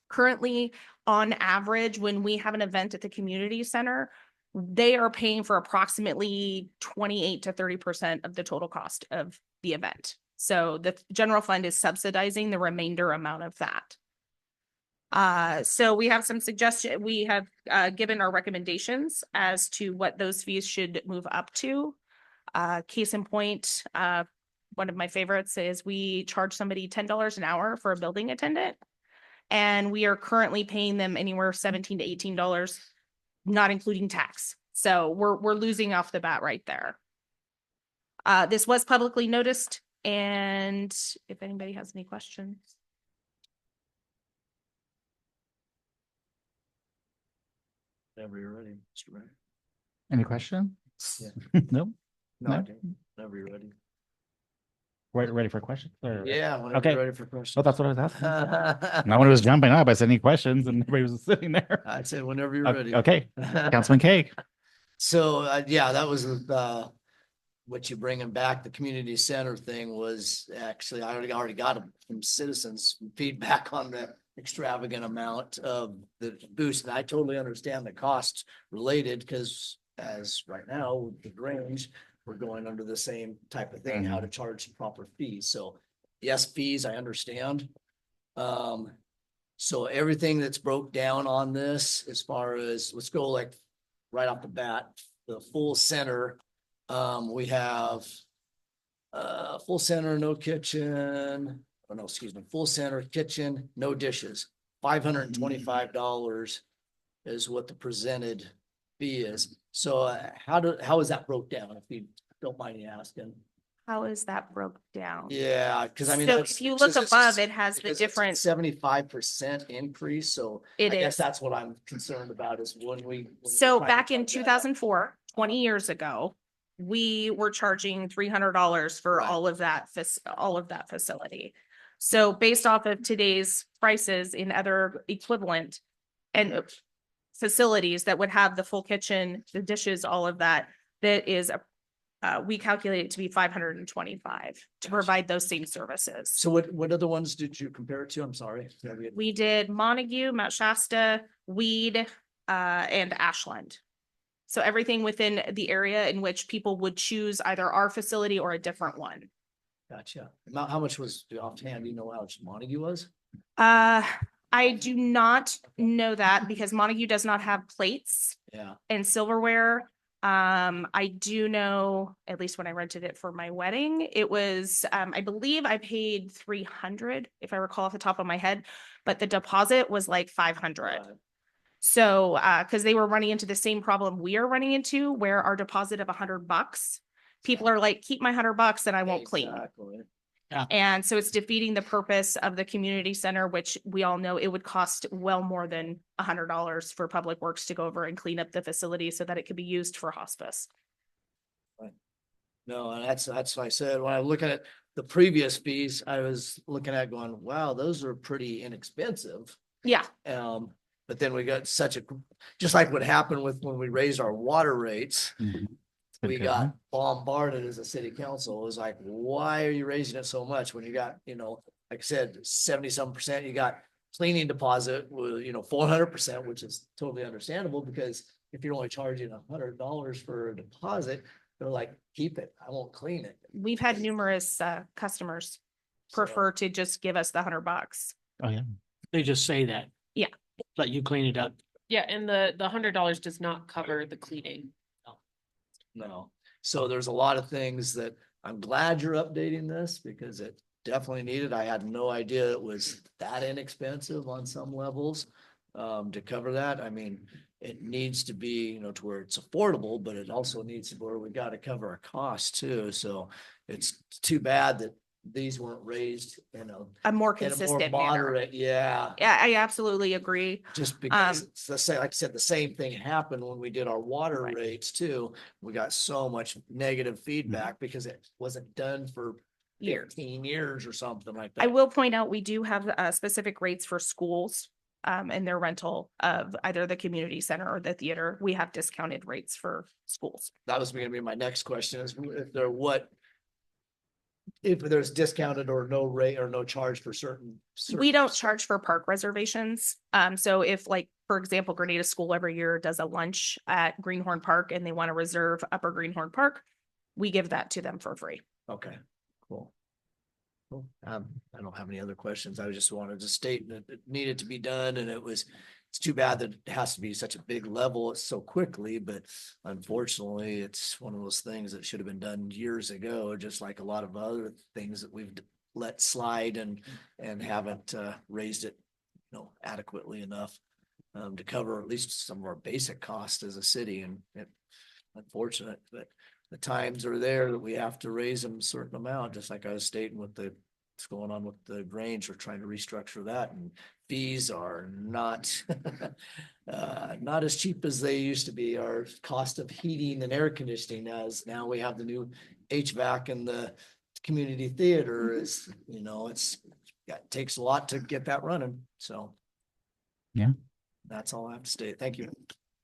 Currently, on average, when we have an event at the community center, they are paying for approximately 28 to 30% of the total cost of the event. So the general fund is subsidizing the remainder amount of that. So we have some suggestion. We have given our recommendations as to what those fees should move up to. Case in point, one of my favorites is we charge somebody $10 an hour for a building attendant. And we are currently paying them anywhere $17 to $18, not including tax. So we're losing off the bat right there. This was publicly noticed. And if anybody has any questions. Whenever you're ready, Mr. Mayor. Any questions? Yeah. Nope. No, I No? do. Whenever you're ready. Ready for questions? Or- Yeah, whenever Okay. you're ready for questions. Oh, that's what I was asking. No one was jumping up. I said any questions, and everybody was sitting there. I'd say whenever you're ready. Okay, Councilman Cake. So, yeah, that was, what you bringing back, the community center thing was actually, I already got some citizens feedback on the extravagant amount of the boost. And I totally understand the costs related, because as right now, with the Grange, we're going under the same type of thing, how to charge proper fees. So yes, fees, I understand. So everything that's broke down on this, as far as, let's go like right off the bat, the full center, we have full center, no kitchen, oh no, excuse me, full center, kitchen, no dishes. $525 is what the presented fee is. So how is that broke down, if you don't mind me asking? How is that broke down? Yeah, because I mean. So that's- if you because look it's- above, it has the because it's different, 75% increase, so I it guess is. that's what I'm concerned about is when we. So back in 2004, 20 years ago, we were charging $300 for Right. all of that, all of that facility. So based off of today's prices in other equivalent and facilities that would have the full kitchen, the dishes, all of that, that is, we calculate it to be 525 to provide those same services. So what other ones did you compare it to? I'm sorry. We did Montague, Mount Shasta, Weed, and Ashland. So everything within the area in which people would choose either our facility or a different one. Gotcha. How much was offhand? Do you know how much Montague was? I do not know that because Montague does not have plates Yeah. and silverware. I do know, at least when I rented it for my wedding, it was, I believe I paid 300, if I recall off the top of my head, but the deposit was like 500. Right. So, because they were running into the same problem we are running into, where our deposit of $100, people are like, keep my $100 and I won't clean. Exactly. And so it's defeating the purpose of the community center, which we all know it would cost well more than $100 for Public Works to go over and clean up the facility so that it could be used for hospice. No, and that's what I said. When I look at the previous fees, I was looking at going, wow, those are pretty inexpensive. Yeah. But then we got just like what happened with when we raised our water rates, we got bombarded as a city council. It was like, why are you raising it so much when you got, like I said, 70-some%, you got cleaning deposit with, 400%, which is totally understandable because if you're only charging $100 for a deposit, they're like, keep it. I won't clean it. We've had numerous customers prefer to just give us the $100. Oh, yeah. They just say that. Yeah. Let you clean it up. Yeah, and the $100 does not cover the cleaning. No. So there's a lot of things that I'm glad you're updating this because it definitely needed. I had no idea it was that inexpensive on some levels to cover that. I mean, it needs to be, to where it's affordable, but it also needs to be where we got to cover our costs too. So it's too bad that these weren't raised in A more in a consistent more manner. moderate. Yeah. Yeah, I absolutely agree. Just because it's the same, like I said, the same thing happened when we did our water rates too. We got so much negative feedback because it wasn't done for Years. 15 years or something like that. I will point out, we do have specific rates for schools and their rental of either the community center or the theater. We have discounted rates for schools. That was gonna be my next question is if there's discounted or no rate or no charge for certain. We don't charge for park reservations. So if, like, for example, Grenada School every year does a lunch at Greenhorn Park and they want to reserve Upper Greenhorn Park, we give that to them for free. Okay, cool. Cool. I don't have any other questions. I just wanted to state that it needed to be done and it's too bad that it has to be such a big level so quickly, but unfortunately, it's one of those things that should have been done years ago, just like a lot of other things that we've let slide and haven't raised it, adequately enough to cover at least some of our basic costs as a city. And unfortunate, but the times are there that we have to raise them a certain amount, just like I was stating with the what's going on with the Grange. We're trying to restructure that, and fees are not not as cheap as they used to be. Our cost of heating and air conditioning, as now we have the new HVAC in the community theater, is, you know, it takes a lot to get that running. So Yeah. that's all I have to say. Thank you.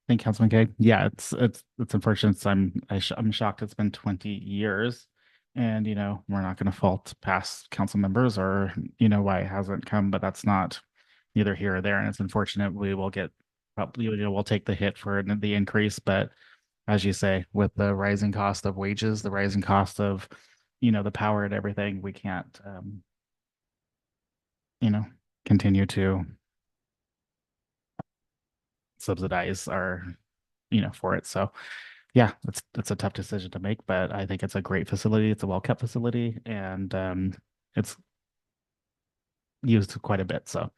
Thank you, Councilman Kay. Yeah, it's unfortunate. I'm shocked it's been 20 years. And, you know, we're not going to fault past council members or, you know, why it hasn't come, but that's not neither here or there. And it's unfortunate. We will get probably, you know, we'll take the hit for the increase. But as you say, with the rising cost of wages, the rising cost of, you know, the power and everything, we can't, you know, continue to subsidize our, you know, for it. So yeah, it's a tough decision to make, but I think it's a great facility. It's a well-kept facility, and it's used quite a bit. So,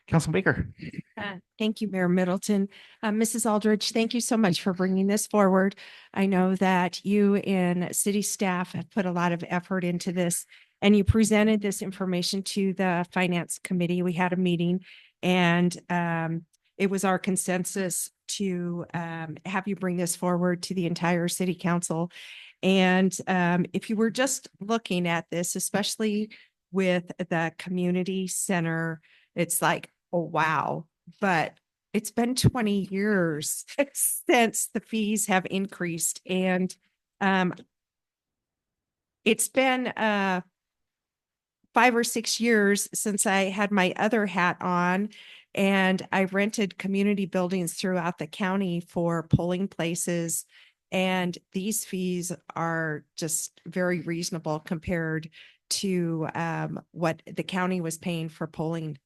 Councilman Baker. Thank you, Mayor Middleton. Mrs. Aldridge, thank you so much for bringing this forward. I know that you and city staff have put a lot of effort into this, and you presented this information to the Finance Committee. We had a meeting, and it was our consensus to have you bring this forward to the entire city council. And if you were just looking at this, especially with the community center, it's like, oh, wow. But it's been 20 years since the fees have increased. And it's been 5 or 6 years since I had my other hat on, and I rented community buildings throughout the county for polling places. And these fees are just very reasonable compared to what the county was paying for polling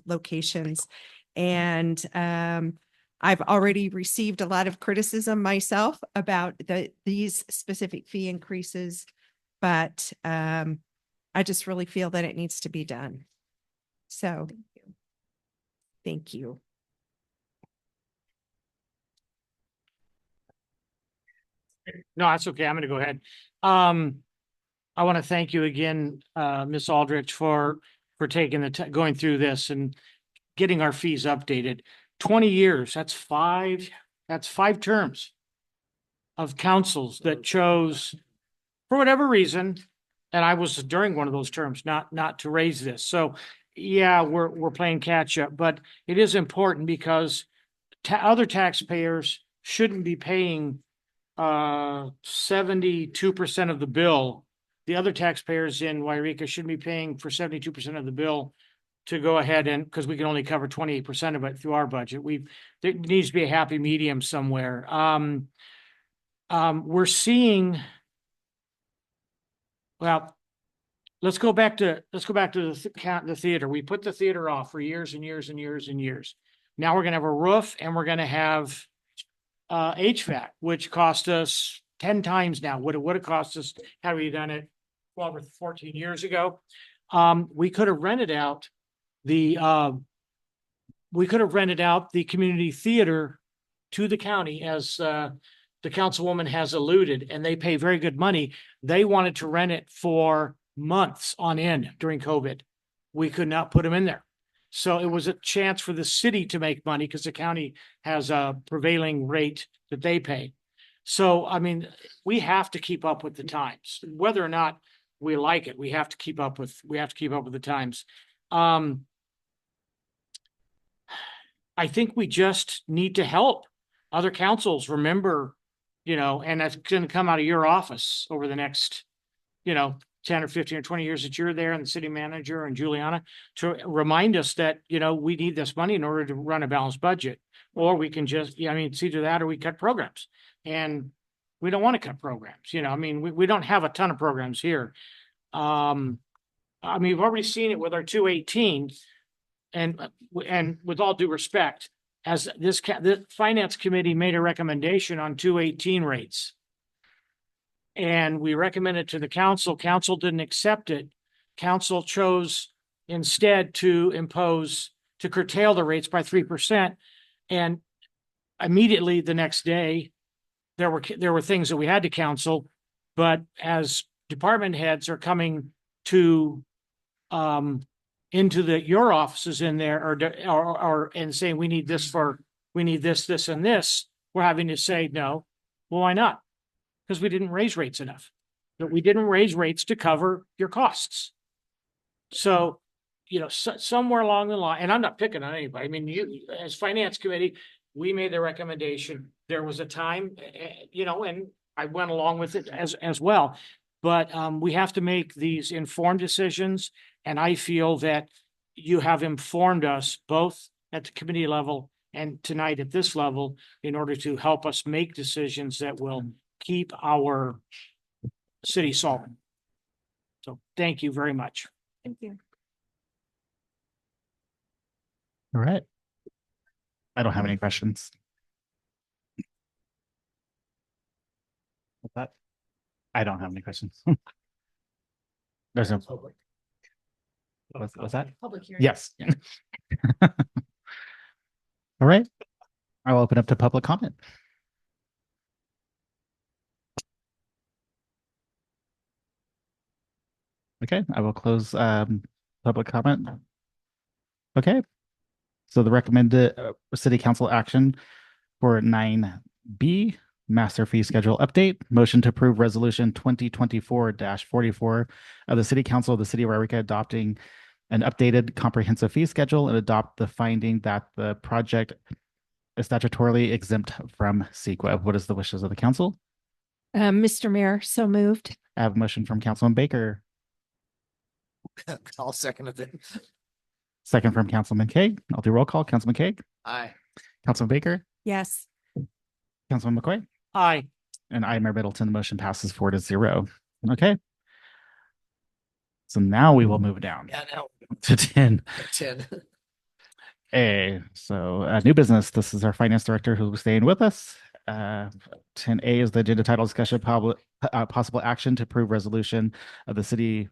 locations. And I've already received a lot of criticism myself about these specific fee increases, but I just really feel that it needs to be done. So thank you. No, that's okay. I'm going to go ahead. I want to thank you again, Ms. Aldrich, for taking going through this and getting our fees updated. 20 years, that's five terms of councils that chose, for whatever reason, and I was during one of those terms, not to raise this. So yeah, we're playing catch up, but it is important because other taxpayers shouldn't be paying 72% of the bill. The other taxpayers in Yreka shouldn't be paying for 72% of the bill to go ahead and, because we can only cover 28% of it through our budget. There needs to be a happy medium somewhere. We're seeing, well, let's go back to the theater. We put the theater off for years and years and years and years. Now we're going to have a roof, and we're going to have HVAC, which cost us 10 times now what it would have cost us had we done it 12 or 14 years ago. We could have rented out the community theater to the county, as the councilwoman has alluded, and they pay very good money. They wanted to rent it for months on end during COVID. We could not put them in there. So it was a chance for the city to make money because the county has a prevailing rate that they pay. So, I mean, we have to keep up with the times, whether or not we like it. We have to keep up with the times. I think we just need to help other councils remember, and that's going to come out of your office over the next, 10 or 15 or 20 years that you're there, and the city manager and Juliana, to remind us that, we need this money in order to run a balanced budget. Or we can just, it's either that or we cut programs. And we don't want to cut programs. We don't have a ton of programs here. We've already seen it with our 218, and with all due respect, as the finance committee made a recommendation on 218 rates. And we recommended to the council. Council didn't accept it. Council chose instead to curtail the rates by 3%. And immediately the next day, there were things that we had to counsel, but as department heads are coming to into your offices in there or and saying we need this we need this and this, we're having to say no. Well, why not? Because we didn't raise rates enough. But we didn't raise rates to cover your costs. So, somewhere along the line, and I'm not picking on anybody. I mean, you as finance committee, we made the recommendation. There was a time, and I went along with it as well. But we have to make these informed decisions. And I feel that you have informed us both at the committee level and tonight at this level in order to help us make decisions that will keep our city solvent. So thank you very much. Thank you. All right. I don't have any questions. What's that? I don't have any questions. There's no public. What's that? Public hearing. Yes. All right. I'll open up to public comment. Okay, I will close public comment. Okay. So the recommended city council action for 9B, master fee schedule update, motion to approve resolution 2024-44 of the city council of the city of Yreka adopting an updated comprehensive fee schedule and adopt the finding that the project is statutorily exempt from CEQA. What is the wishes of the council? Mr. Mayor, so moved. I have a motion from Councilman Baker, I'll second it. second from Councilman Kaeg. I'll do roll call. Councilman Kaeg, Aye. Councilman Baker, Yes. Councilman McCoy, Aye. and I, Mayor Middleton. The motion passes 4-0. Okay. So now we will move down Yeah, now to 10. 10. So new business. This is our finance director who will staying with us. 10A is the agenda title discussion, possible action to approve resolution of the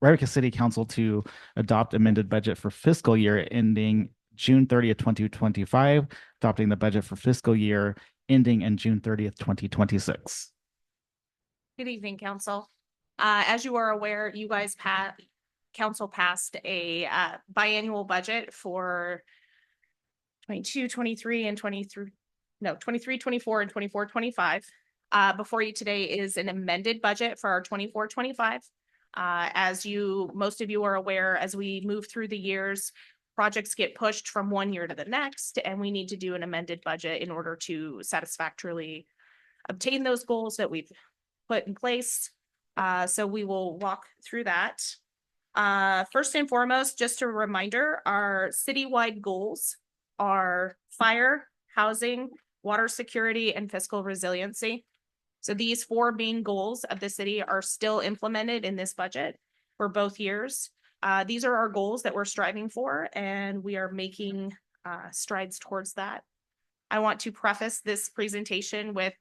Yreka City Council to adopt amended budget for fiscal year ending June 30th, 2025, adopting the budget for fiscal year ending in June 30th, 2026. Good evening, council. As you are aware, you guys council passed a biannual budget for 22, 23, and 23. No, 23, 24, and 24, 25. Before you today is an amended budget for our 24, 25. As most of you are aware, as we move through the years, projects get pushed from one year to the next, and we need to do an amended budget in order to satisfactorily obtain those goals that we've put in place. So we will walk through that. First and foremost, just a reminder, our citywide goals are fire, housing, water security, and fiscal resiliency. So these 4 main goals of the city are still implemented in this budget for both years. These are our goals that we're striving for, and we are making strides towards that. I want to preface this presentation with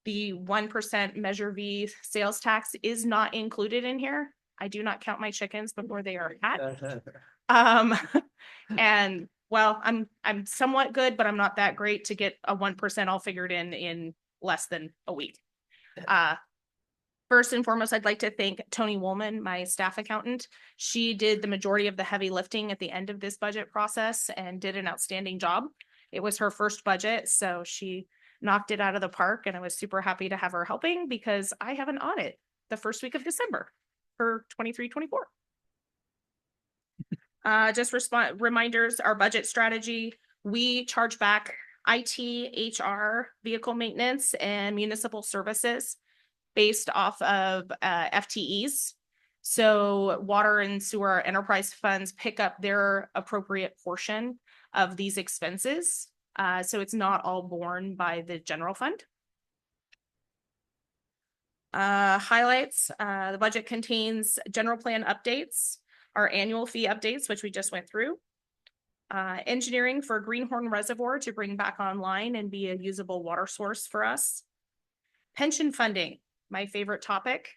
the 1% Measure V sales tax is not included in here. I do not count my chickens before they are hatched. And well, I'm somewhat good, but I'm not that great to get a 1% all figured in less than a week. First and foremost, I'd like to thank Tony Woolman, my staff accountant. She did the majority of the heavy lifting at the end of this budget process and did an outstanding job. It was her first budget, so she knocked it out of the park, and I was super happy to have her helping because I have an audit the first week of December for 23-24. Just reminders, our budget strategy, we charge back IT, HR, vehicle maintenance, and municipal services based off of FTEs. So water and sewer enterprise funds pick up their appropriate portion of these expenses. So it's not all borne by the general fund. Highlights, the budget contains general plan updates, our annual fee updates, which we just went through. Engineering for Greenhorn Reservoir to bring back online and be a usable water source for us. Pension funding, my favorite topic.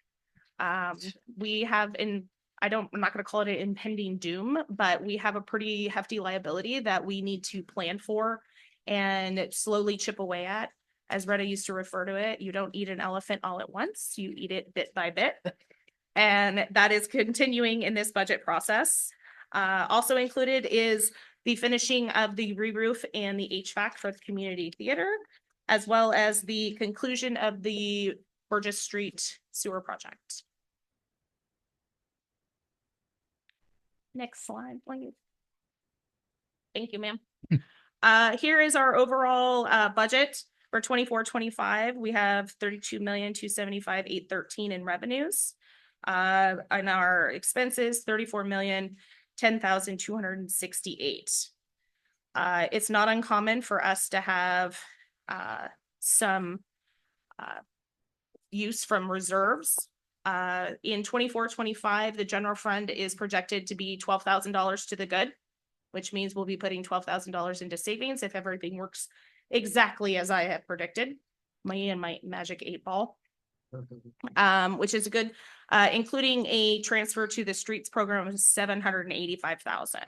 We have I'm not going to call it an impending doom, but we have a pretty hefty liability that we need to plan for and slowly chip away at. As Retta used to refer to it, you don't eat an elephant all at once, you eat it bit by bit. And that is continuing in this budget process. Also included is the finishing of the re-roof and the HVAC for the community theater, as well as the conclusion of the Burgess Street sewer project. Next slide, please. Thank you, ma'am. Here is our overall budget for 24-25. We have 32,275,813 in revenues. And our expenses, 34,010,268. It's not uncommon for us to have some use from reserves. In 24-25, the general fund is projected to be $12,000 to the good, which means we'll be putting $12,000 into savings if everything works exactly as I have predicted. My magic 8-ball, which is a good, including a transfer to the streets program of 785,000.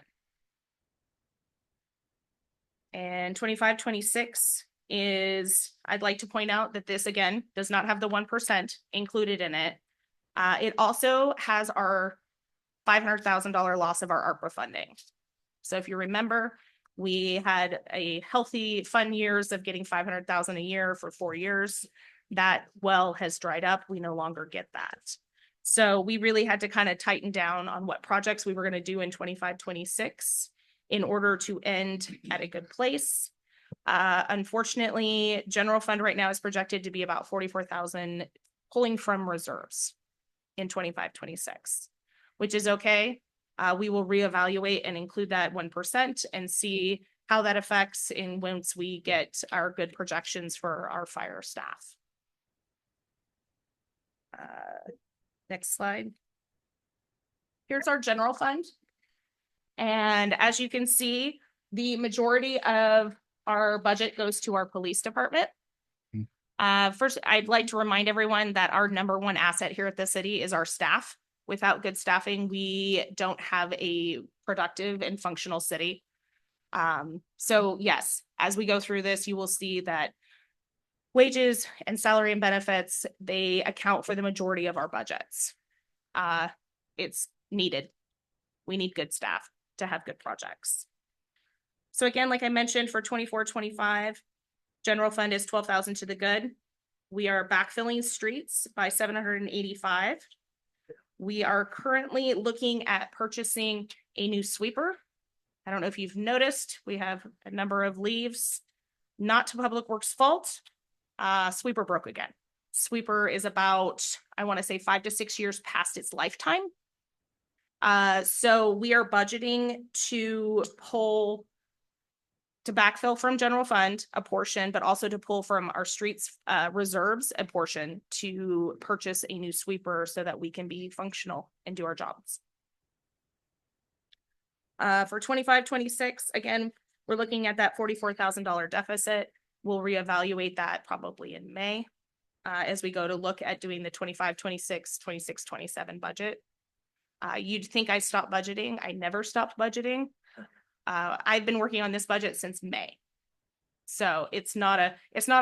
And 25-26 is, I'd like to point out that this again does not have the 1% included in it. It also has our $500,000 loss of our ARPA funding. So if you remember, we had a healthy, fun years of getting 500,000 a year for 4 years. That well has dried up. We no longer get that. So we really had to kind of tighten down on what projects we were going to do in 25-26 in order to end at a good place. Unfortunately, general fund right now is projected to be about 44,000 pulling from reserves in 25-26, which is okay. We will reevaluate and include that 1% and see how that affects in once we get our good projections for our fire staff. Next slide. Here's our general fund. And as you can see, the majority of our budget goes to our police department. First, I'd like to remind everyone that our #1 asset here at the city is our staff. Without good staffing, we don't have a productive and functional city. So yes, as we go through this, you will see that wages and salary and benefits, they account for the majority of our budgets. It's needed. We need good staff to have good projects. So again, like I mentioned, for 24-25, general fund is 12,000 to the good. We are backfilling streets by 785. We are currently looking at purchasing a new sweeper. I don't know if you've noticed, we have a number of leaves, not to Public Works' fault. Sweeper broke again. Sweeper is about, I want to say 5 to 6 years past its lifetime. So we are budgeting to backfill from general fund a portion, but also to pull from our streets reserves a portion to purchase a new sweeper so that we can be functional and do our jobs. For 25-26, again, we're looking at that $44,000 deficit. We'll reevaluate that probably in May as we go to look at doing the 25-26, 26-27 budget. You'd think I stopped budgeting. I never stopped budgeting. I've been working on this budget since May. So it's not a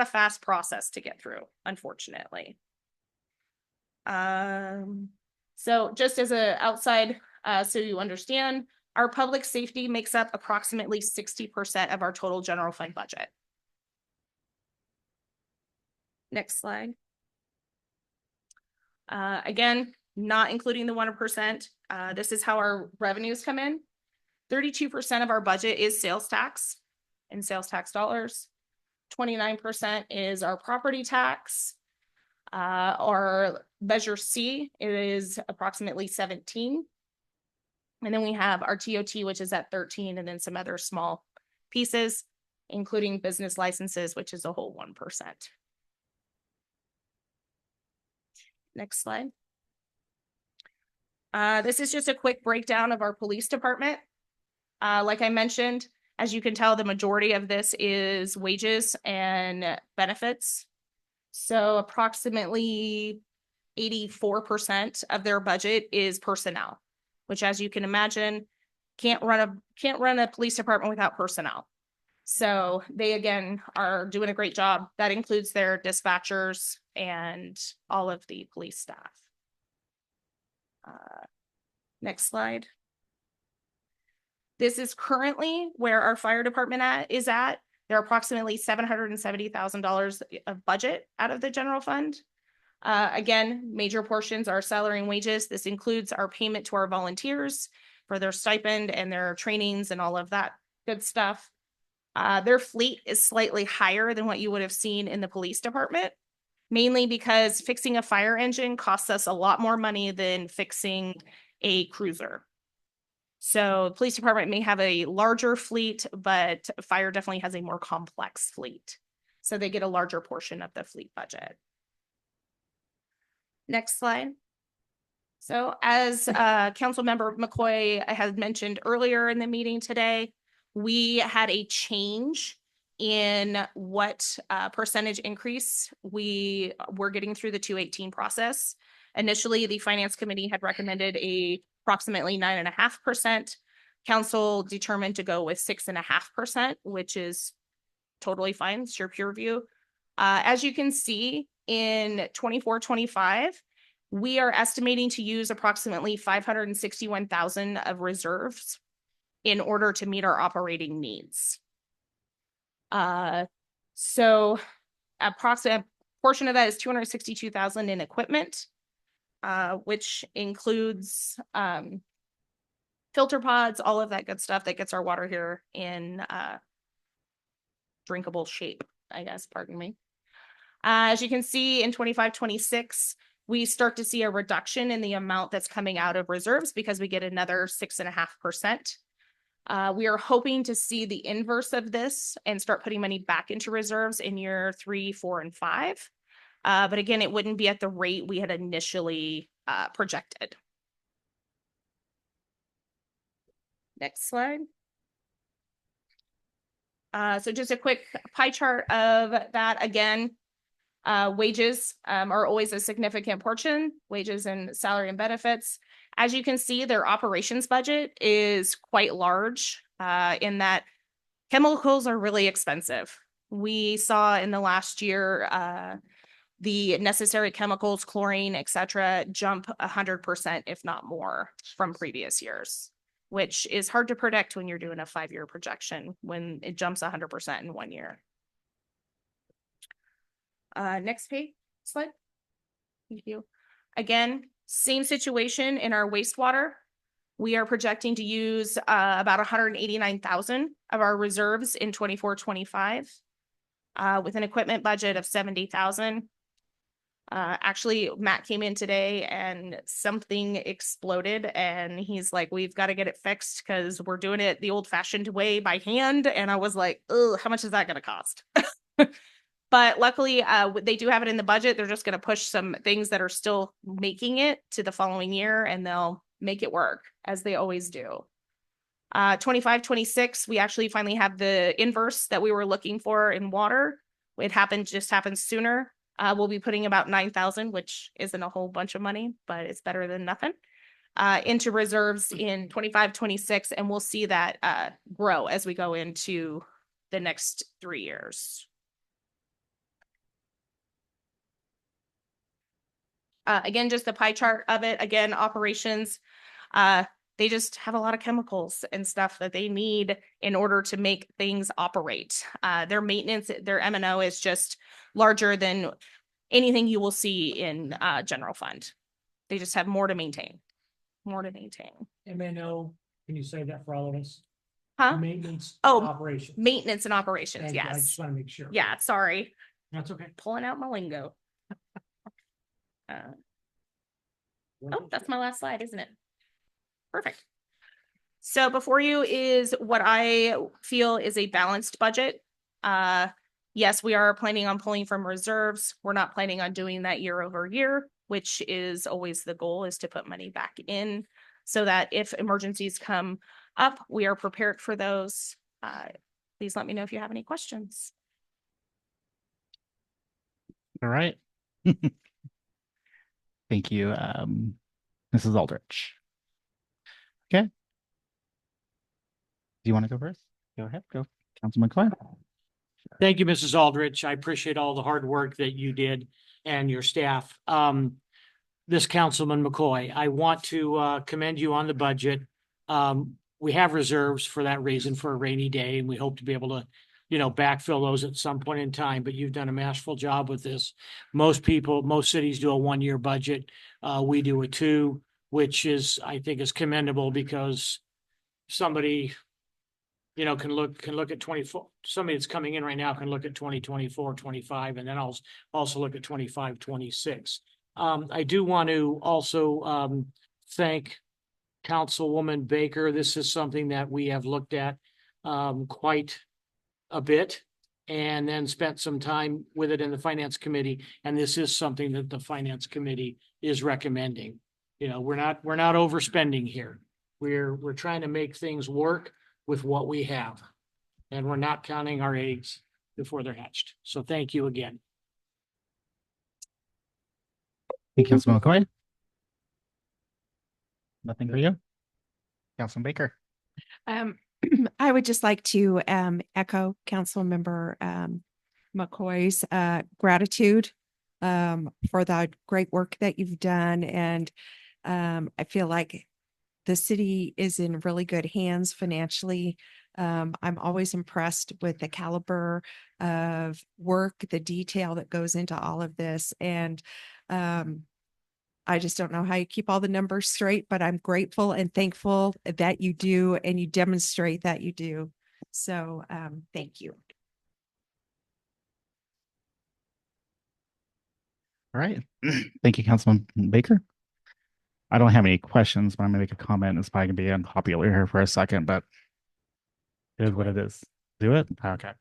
fast process to get through, unfortunately. So just as a outside, so you understand, our public safety makes up approximately 60% of our total general fund budget. Next slide. Again, not including the 1%. This is how our revenues come in. 32% of our budget is sales tax and sales tax dollars. 29% is our property tax. Our Measure C is approximately 17. And then we have our TOT, which is at 13, and then some other small pieces, including business licenses, which is a whole 1%. Next slide. This is just a quick breakdown of our police department. Like I mentioned, as you can tell, the majority of this is wages and benefits. So approximately 84% of their budget is personnel, which, as you can imagine, can't run a police department without personnel. So they, again, are doing a great job. That includes their dispatchers and all of the police staff. Next slide. This is currently where our fire department is at. There are approximately $770,000 of budget out of the general fund. Again, major portions are salary and wages. This includes our payment to our volunteers for their stipend and their trainings and all of that good stuff. Their fleet is slightly higher than what you would have seen in the police department, mainly because fixing a fire engine costs us a lot more money than fixing a cruiser. So the police department may have a larger fleet, but fire definitely has a more complex fleet. So they get a larger portion of the fleet budget. Next slide. So as Councilmember McCoy had mentioned earlier in the meeting today, we had a change in what percentage increase we were getting through the 218 process. Initially, the Finance Committee had recommended approximately 9.5%. Council determined to go with 6.5%, which is totally fine. It's your peer review. As you can see in 24-25, we are estimating to use approximately 561,000 of reserves in order to meet our operating needs. So approximate portion of that is 262,000 in equipment, which includes filter pods, all of that good stuff that gets our water here in drinkable shape, I guess, pardon me. As you can see in 25-26, we start to see a reduction in the amount that's coming out of reserves because we get another 6.5%. We are hoping to see the inverse of this and start putting money back into reserves in year 3, 4, and 5. But again, it wouldn't be at the rate we had initially projected. Next slide. So just a quick pie chart of that again. Wages are always a significant portion, wages and salary and benefits. As you can see, their operations budget is quite large in that chemicals are really expensive. We saw in the last year the necessary chemicals, chlorine, etc., jump 100%, if not more, from previous years, which is hard to predict when you're doing a 5-year projection when it jumps 100% in 1 year. Next page, slide. Thank you. Again, same situation in our wastewater. We are projecting to use about 189,000 of our reserves in 24-25 with an equipment budget of 70,000. Actually, Matt came in today and something exploded and he's like, we've got to get it fixed because we're doing it the old fashioned way by hand. And I was like, oh, how much is that going to cost? But luckily, they do have it in the budget. They're just going to push some things that are still making it to the following year, and they'll make it work, as they always do. 25-26, we actually finally have the inverse that we were looking for in water. It just happened sooner. We'll be putting about 9,000, which isn't a whole bunch of money, but it's better than nothing, into reserves in 25-26, and we'll see that grow as we go into the next 3 years. Again, just the pie chart of it. Again, operations, they just have a lot of chemicals and stuff that they need in order to make things operate. Their maintenance, their M&O is just larger than anything you will see in general fund. They just have more to maintain, M&O, can you say that for all of us? Huh? Maintenance. Oh, operations. Maintenance and operations. Thank you. I Yes. just want to make sure. Yeah. Sorry. That's okay. Pulling out my lingo. Oh, that's my last slide, isn't it? Perfect. So before you is what I feel is a balanced budget. Yes, we are planning on pulling from reserves. We're not planning on doing that year over year, which is always the goal, is to put money back in so that if emergencies come up, we are prepared for those. Please let me know if you have any questions. All right. Thank you, Mrs. Aldrich. Okay. Do you want to go first? Go ahead. Go, Councilman Coyle. Thank you, Mrs. Aldrich. I appreciate all the hard work that you did and your staff. this Councilman McCoy. I want to commend you on the budget. We have reserves for that reason, for a rainy day, and we hope to be able to, backfill those at some point in time, but you've done a masterful job with this. Most cities do a 1-year budget. We do a 2, which I think is commendable because somebody, can look at 24, somebody that's coming in right now can look at 2024, 25, and then I'll also look at 25, 26. I do want to also thank Councilwoman Baker. This is something that we have looked at quite a bit and then spent some time with it in the Finance Committee. And this is something that the Finance Committee is recommending. We're not overspending here. We're trying to make things work with what we have. And we're not counting our eggs before they're hatched. So thank you again. Thank you, Councilman McCoy. Nothing for you? Councilman Baker. I would just like to echo Councilmember McCoy's gratitude for the great work that you've done. And I feel like the city is in really good hands financially. I'm always impressed with the caliber of work, the detail that goes into all of this. And I just don't know how you keep all the numbers straight, but I'm grateful and thankful that you do, and you demonstrate that you do. So thank you. All right. Thank you, Councilman Baker. I don't have any questions, but I'm gonna make a comment. It's probably gonna be unpopular here for a second, but it is what it is. Do it? Okay.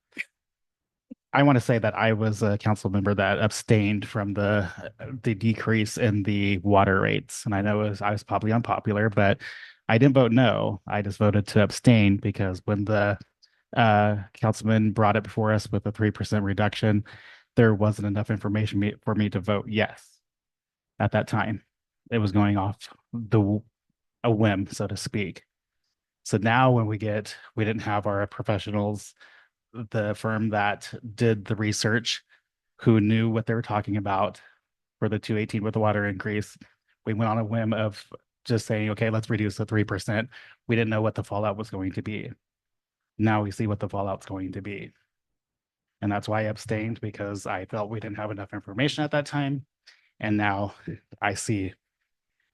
I want to say that I was a council member that abstained from the decrease in the water rates. And I know I was probably unpopular, but I didn't vote no. I just voted to abstain because when the councilman brought it before us with a 3% reduction, there wasn't enough information for me to vote yes at that time. It was going off a whim, so to speak. So now when we didn't have our professionals, the firm that did the research, who knew what they were talking about for the 218 with the water increase. We went on a whim of just saying, okay, let's reduce the 3%. We didn't know what the fallout was going to be. Now we see what the fallout's going to be. And that's why I abstained, because I felt we didn't have enough information at that time. And now I see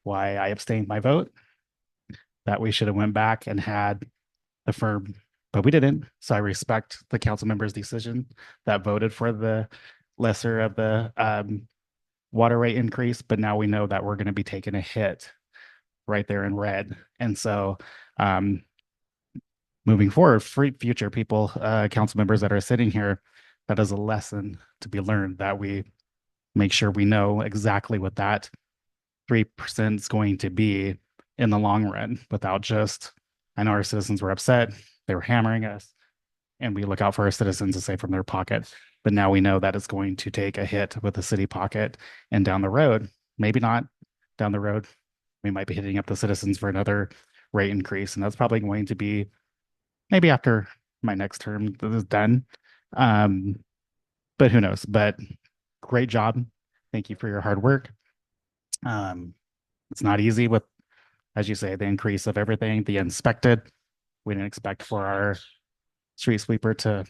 why I abstained my vote, that we should have went back and had the firm, but we didn't. So I respect the council members' decision that voted for the lesser of the water rate increase. But now we know that we're going to be taking a hit right there in red. And so moving forward, for future people, council members that are sitting here, that is a lesson to be learned, that we make sure we know exactly what that 3% is going to be in the long run, without just, I know our citizens were upset, they were hammering us, and we look out for our citizens to save from their pocket. But now we know that it's going to take a hit with the city pocket, and down the road, maybe not down the road, we might be hitting up the citizens for another rate increase. And that's probably going to be maybe after my next term is done. But who knows? But great job. Thank you for your hard work. It's not easy with, as you say, the increase of everything, the inspected. We didn't expect for our street sweeper to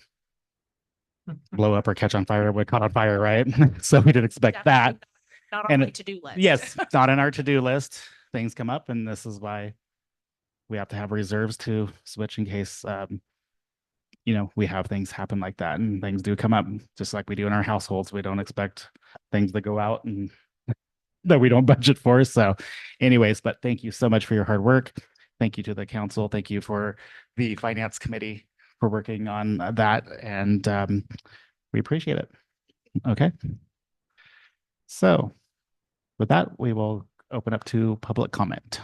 blow up or catch on fire. We caught on fire, right? So we didn't expect that. Not on my to-do list. Yes, not on our to-do list. Things come up, and this is why we have to have reserves to switch in case we have things happen like that, and things do come up, just like we do in our households. We don't expect things to go out and that we don't budget for. So anyways, but thank you so much for your hard work. Thank you to the council. Thank you for the finance committee for working on that. And we appreciate it. Okay. So with that, we will open up to public comment.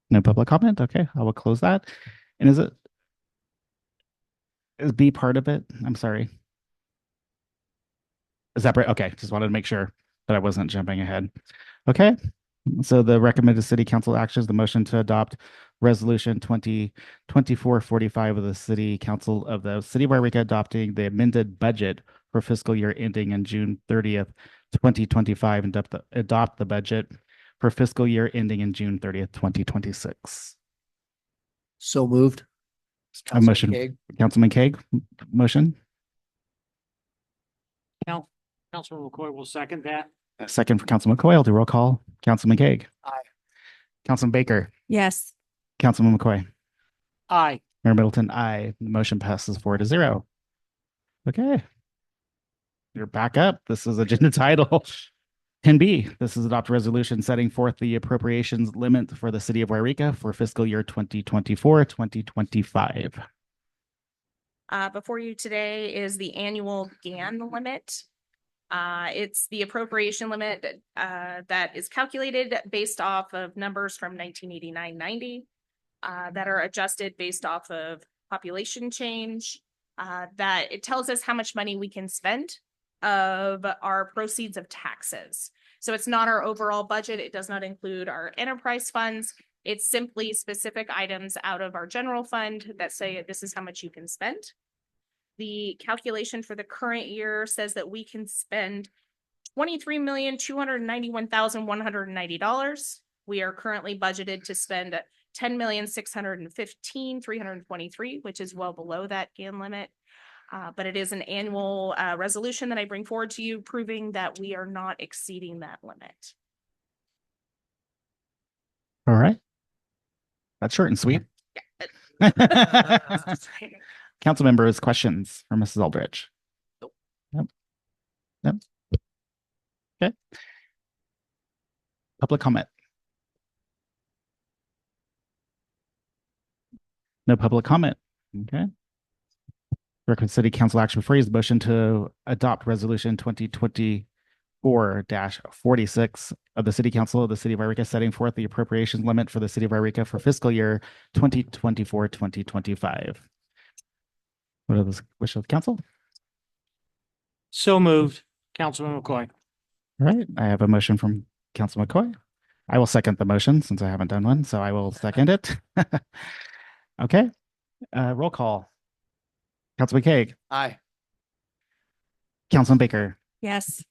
No public comment? Okay, I will close that. And is B part of it? I'm sorry. Is that right? Okay, just wanted to make sure that I wasn't jumping ahead. Okay, so the recommended city council actions, the motion to adopt Resolution 2024-45 of the City Council of the City of Yreka adopting the amended budget for fiscal year ending in June 30th, 2025, and adopt the budget for fiscal year ending in June 30th, 2026. So moved. A motion, Councilman Kaeg, motion. Councilman McCoy will second that. A second for Councilman McCoy. I'll do roll call. Councilman Kaeg. Aye. Councilman Baker. Yes. Councilman McCoy. Aye. Mayor Middleton, aye. The motion passes 4-0. Okay. You're back up. This is agenda title 10B. This is adopt resolution setting forth the appropriations limit for the city of Yreka for fiscal year 2024-2025. Before you today is the annual GAN limit. It's the appropriation limit that is calculated based off of numbers from 1989-90 that are adjusted based off of population change. That it tells us how much money we can spend of our proceeds of taxes. So it's not our overall budget. It does not include our enterprise funds. It's simply specific items out of our general fund that say this is how much you can spend. The calculation for the current year says that we can spend $23,291,190. We are currently budgeted to spend $10,615,323, which is well below that GAN limit. But it is an annual resolution that I bring forward to you, proving that we are not exceeding that limit. All right. That's short and sweet. Council members, questions for Mrs. Aldrich? Nope. Yep. Okay. Public comment. No public comment. Okay. Recommend City Council action before you is the motion to adopt resolution 2024-46 of the City Council of the City of Yreka setting forth the appropriations limit for the City of Yreka for fiscal year 2024-2025. What are the wishes of the council? So moved. Councilman McCoy. All right, I have a motion from Council McCoy. I will second the motion since I haven't done one, so I will second it. Okay, roll call. Councilman Kaeg. Aye. Councilman Baker. Yes.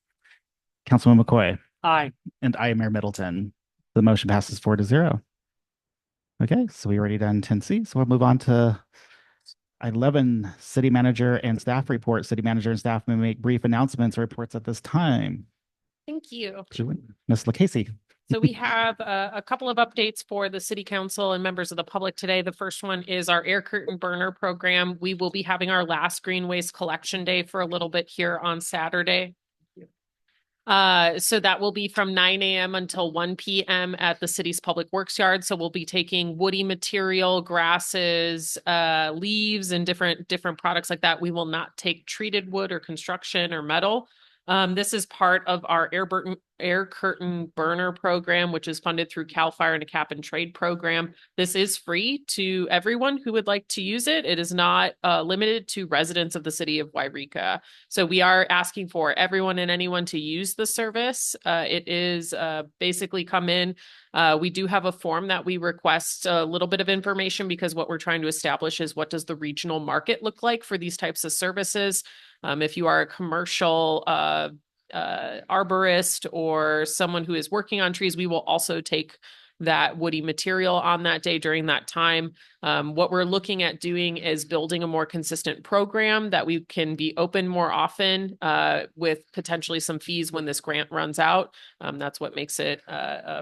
Councilman McCoy. Aye. And I am Mayor Middleton. The motion passes 4-0. Okay, so we already done 10C, so we'll move on to 11, City Manager and Staff Report. City Manager and staff may make brief announcements or reports at this time. Thank you. Ms. LaCasey. So we have a couple of updates for the city council and members of the public today. The first one is our air curtain burner program. We will be having our last green waste collection day for a little bit here on Saturday. So that will be from 9 a.m. until 1 p.m. at the city's public works yard. So we'll be taking woody material, grasses, leaves, and different products like that. We will not take treated wood or construction or metal. This is part of our air curtain burner program, which is funded through CAL FIRE and a cap and trade program. This is free to everyone who would like to use it. It is not limited to residents of the city of Yreka. So we are asking for everyone and anyone to use the service. It is basically come in. We do have a form that we request a little bit of information because what we're trying to establish is what does the regional market look like for these types of services. If you are a commercial arborist or someone who is working on trees, we will also take that woody material on that day during that time. What we're looking at doing is building a more consistent program that we can be open more often with potentially some fees when this grant runs out. That's what makes it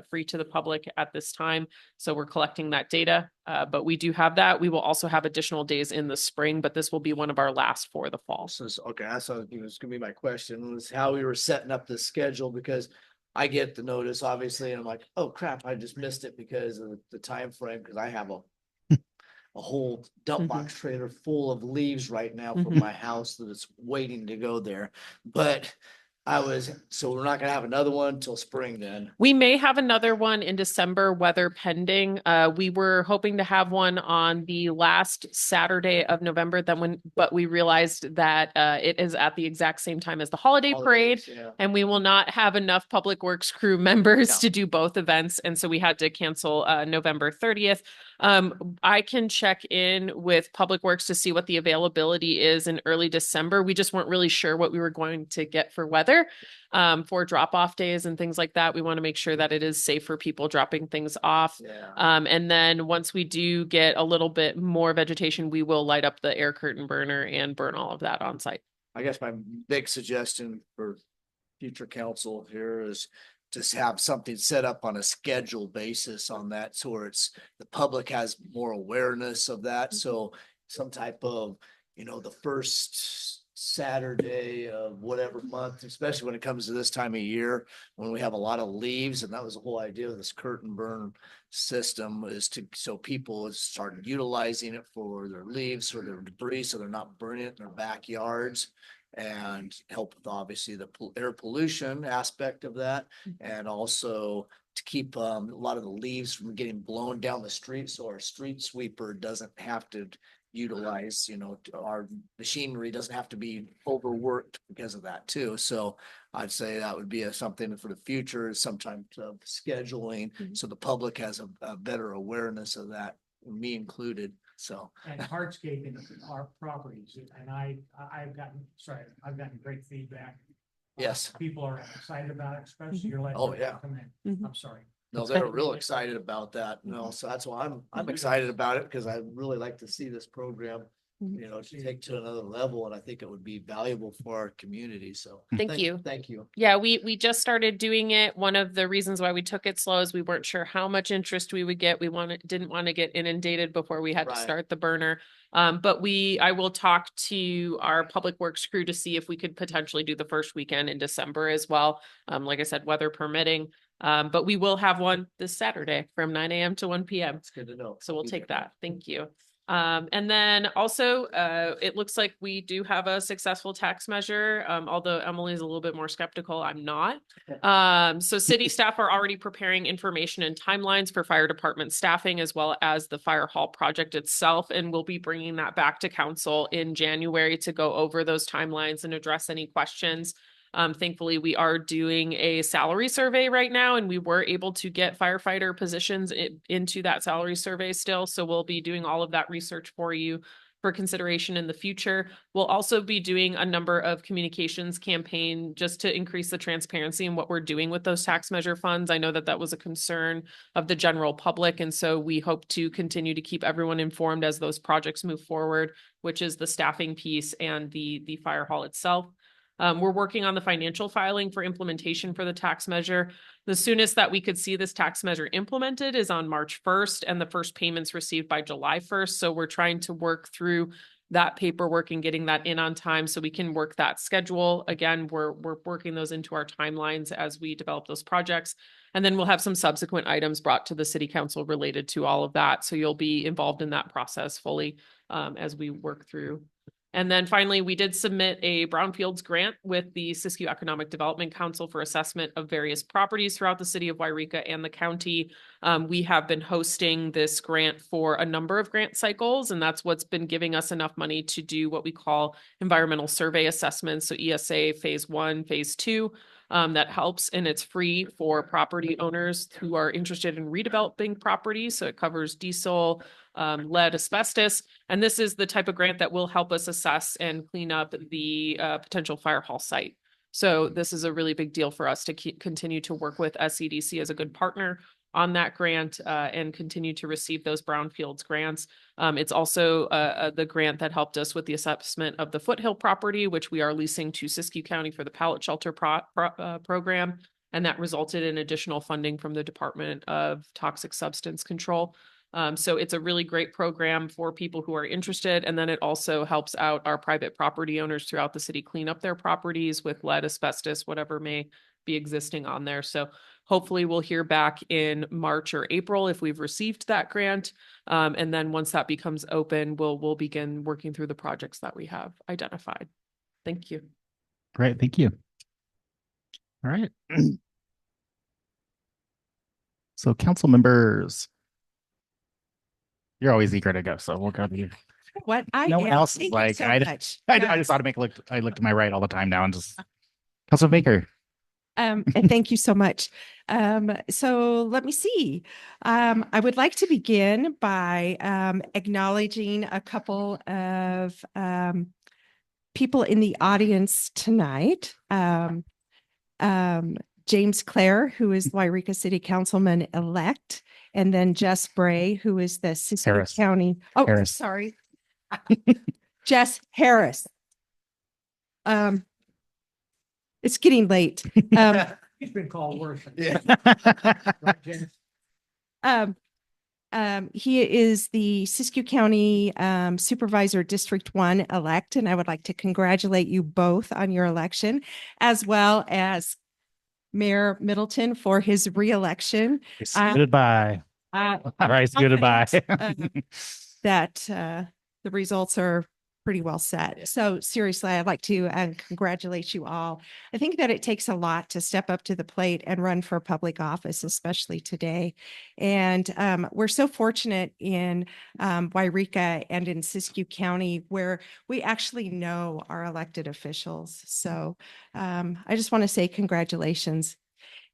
free to the public at this time. So we're collecting that data, but we do have that. We will also have additional days in the spring, but this will be one of our last for the fall. Okay, that's what was gonna be my question, was how we were setting up the schedule, because I get the notice, obviously, and I'm like, oh crap, I just missed it because of the time frame, because I have a whole dump box trailer full of leaves right now from my house that is waiting to go there. But So we're not gonna have another one till spring then. We may have another one in December, weather pending. We were hoping to have one on the last Saturday of November, but we realized that it is at the exact same time as the holiday parade, Holidays, yeah. and we will not have enough Public Works crew members No. to do both events, and so we had to cancel November 30th. I can check in with Public Works to see what the availability is in early December. We just weren't really sure what we were going to get for weather. For drop-off days and things like that. We want to make sure that it is safe for people dropping things off. Yeah. And then once we do get a little bit more vegetation, we will light up the air curtain burner and burn all of that on site. I guess my big suggestion for future council here is just have something set up on a schedule basis on that, so where the public has more awareness of that. So some type of, the first Saturday of whatever month, especially when it comes to this time of year, when we have a lot of leaves, and that was the whole idea of this curtain burn system, is so people start utilizing it for their leaves or their debris, so they're not burning it in their backyards, and help with obviously the air pollution aspect of that, and also to keep a lot of the leaves from getting blown down the street, so our street sweeper doesn't have to utilize, our machinery doesn't have to be overworked because of that too. So I'd say that would be something for the future, sometimes of scheduling, so the public has a better awareness of that, me included. So. And hardscaping our properties, and I've gotten great feedback. Yes. People are excited about it, especially your last. Oh, yeah. I'm sorry. No, they're real excited about that. So that's why I'm excited about it, because I really like to see this program, to take to another level, and I think it would be valuable for our community. So Thank you. Thank you. Yeah, we just started doing it. One of the reasons why we took it slow is we weren't sure how much interest we would get. We didn't want to get inundated before we had to Right. start the burner. But I will talk to our Public Works crew to see if we could potentially do the first weekend in December as well. Like I said, weather permitting. But we will have one this Saturday from 9 a.m. to 1 p.m. It's good to know. So we'll take that. Thank you. And then also, it looks like we do have a successful tax measure. Although Emily's a little bit more skeptical, I'm not. So city staff are already preparing information and timelines for fire department staffing, as well as the fire hall project itself. And we'll be bringing that back to council in January to go over those timelines and address any questions. Thankfully, we are doing a salary survey right now, and we were able to get firefighter positions into that salary survey still. So we'll be doing all of that research for you for consideration in the future. We'll also be doing a number of communications campaign just to increase the transparency in what we're doing with those tax measure funds. I know that that was a concern of the general public, and so we hope to continue to keep everyone informed as those projects move forward, which is the staffing piece and the fire hall itself. We're working on the financial filing for implementation for the tax measure. The soonest that we could see this tax measure implemented is on March 1st, and the first payments received by July 1st. So we're trying to work through that paperwork and getting that in on time so we can work that schedule. Again, we're working those into our timelines as we develop those projects. And then we'll have some subsequent items brought to the city council related to all of that. So you'll be involved in that process fully as we work through. And then finally, we did submit a brownfields grant with the Siskiyou Economic Development Council for assessment of various properties throughout the city of Yreka and the county. We have been hosting this grant for a number of grant cycles, and that's what's been giving us enough money to do what we call environmental survey assessments. So ESA phase 1, phase 2. That helps, and it's free for property owners who are interested in redeveloping properties. So it covers diesel, lead, asbestos, and this is the type of grant that will help us assess and clean up the potential fire hall site. So this is a really big deal for us to continue to work with SCDC as a good partner on that grant and continue to receive those brownfields grants. It's also the grant that helped us with the assessment of the Foothill property, which we are leasing to Siskiyou County for the pallet shelter program. And that resulted in additional funding from the Department of Toxic Substance Control. So it's a really great program for people who are interested. And then it also helps out our private property owners throughout the city clean up their properties with lead, asbestos, whatever may be existing on there. So hopefully we'll hear back in March or April if we've received that grant. And then once that becomes open, we'll begin working through the projects that we have identified. Thank you. Great, thank you. All right. So council members, you're always eager to go, so we'll go to you. What I No one am. else is Thank you like, so I much. I just I look to my right all the time now and just Councilman Baker. And thank you so much. So let me see. I would like to begin by acknowledging a couple of people in the audience tonight. James Clare, who is Yreka City Councilman-elect, and then Jess Bray, who is the Siskiyou Harris. County. Oh, Harris. sorry. Jess Harris. It's getting late. He's been called worse. Yeah. Right, James? He is the Siskiyou County Supervisor District 1 elect, and I would like to congratulate you both on your election, as well as Mayor Middleton for his reelection. Goodbye. Uh, All right, goodbye. that the results are pretty well set. So seriously, I'd like to congratulate you all. I think that it takes a lot to step up to the plate and run for public office, especially today. And we're so fortunate in Yreka and in Siskiyou County where we actually know our elected officials. So I just want to say congratulations.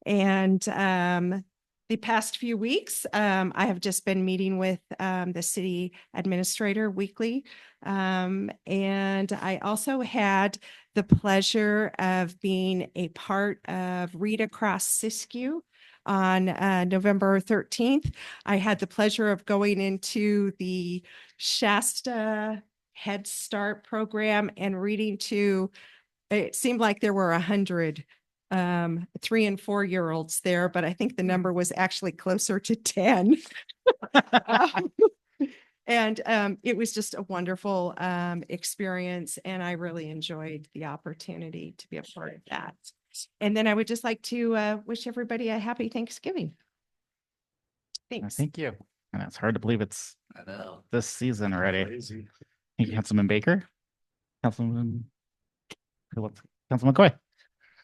And the past few weeks, I have just been meeting with the city administrator weekly. And I also had the pleasure of being a part of Read Across Siskiyou on November 13th. I had the pleasure of going into the Shasta Head Start program and reading to, it seemed like there were 100 3 and 4 year olds there, but I think the number was actually closer to 10. And it was just a wonderful experience, and I really enjoyed the opportunity to be a part of that. And then I would just like to wish everybody a happy Thanksgiving. Thanks. Thank you. And it's hard to believe it's I know. this season already. Crazy. Thank you, Councilman Baker. Councilman McCoy.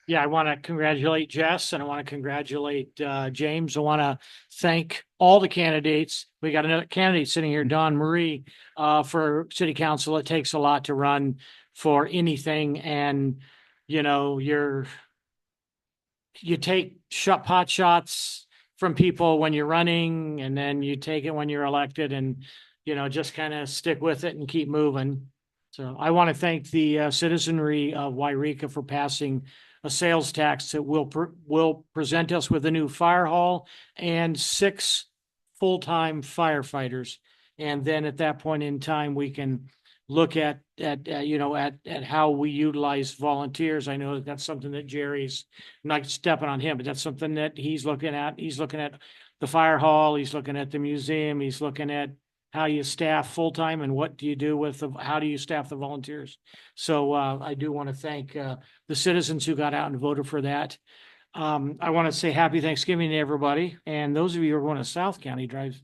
Yeah, I want to congratulate Jess and I want to congratulate James. I want to thank all the candidates. We got another candidate sitting here, Don Marie, for city council. It takes a lot to run for anything. And, you know, you take pot shots from people when you're running, and then you take it when you're elected, and, you know, just kind of stick with it and keep moving. So I want to thank the citizenry of Yreka for passing a sales tax that will present us with a new fire hall and 6 full-time firefighters. And then at that point in time, we can look at how we utilize volunteers. I know that's something that Jerry's, I'm not stepping on him, but that's something that he's looking at. He's looking at the fire hall. He's looking at the museum. He's looking at how you staff full-time and what do you do with how do you staff the volunteers? So I do want to thank the citizens who got out and voted for that. I want to say happy Thanksgiving to everybody. And those of you who are going to South County, drive,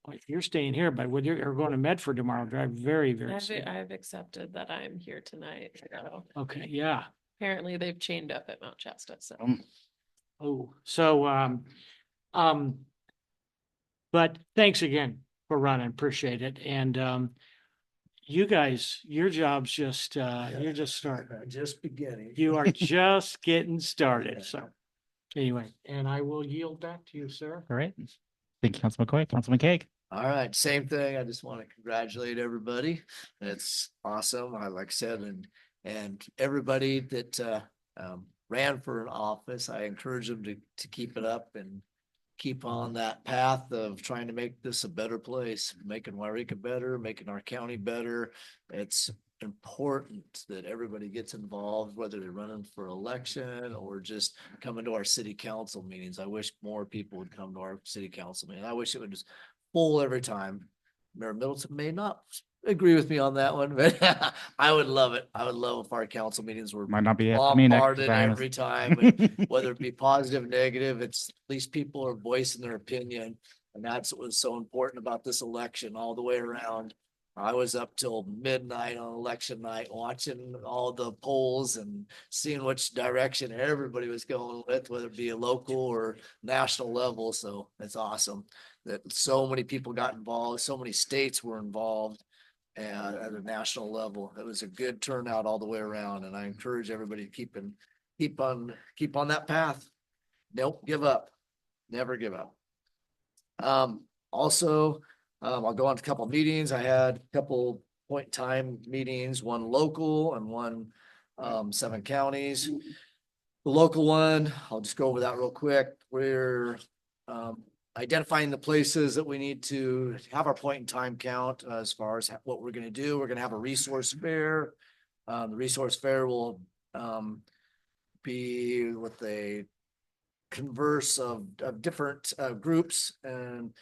if you're staying here, but when you're going to Medford tomorrow, drive very, very safe. I've accepted that I'm here tonight. So Okay, yeah. apparently they've chained up at Mount Shasta. So but thanks again for running. Appreciate it. And you guys, your job's just you're just starting. Just beginning. You are just getting started. So anyway, and I will yield back to you, sir. All right. Thank you, Councilman McCoy. Councilman Cake. All right, same thing. I just want to congratulate everybody. It's awesome. I like I said, and everybody that ran for an office, I encourage them to keep it up and keep on that path of trying to make this a better place, making Yreka better, making our county better. It's important that everybody gets involved, whether they're running for election or just coming to our city council meetings. I wish more people would come to our city council meeting. I wish it would just full every time. Mayor Middleton may not agree with me on that one, but I would love it. I would love if our council meetings were Might not be for me next bombarded time. every time, and whether it be positive, negative, it's at least people are voicing their opinion. And that's what was so important about this election all the way around. I was up till midnight on election night watching all the polls and seeing which direction everybody was going with, whether it be a local or national level. So it's awesome that so many people got involved, so many states were involved. And at a national level, it was a good turnout all the way around. And I encourage everybody to keep on that path. Don't give up. Never give up. Also, I'll go on to a couple of meetings. I had a couple point in time meetings, one local and one 7 counties. The local one, I'll just go over that real quick. We're identifying the places that we need to have our point in time count as far as what we're going to do. We're going to have a resource fair. The resource fair will be with a converse of different groups and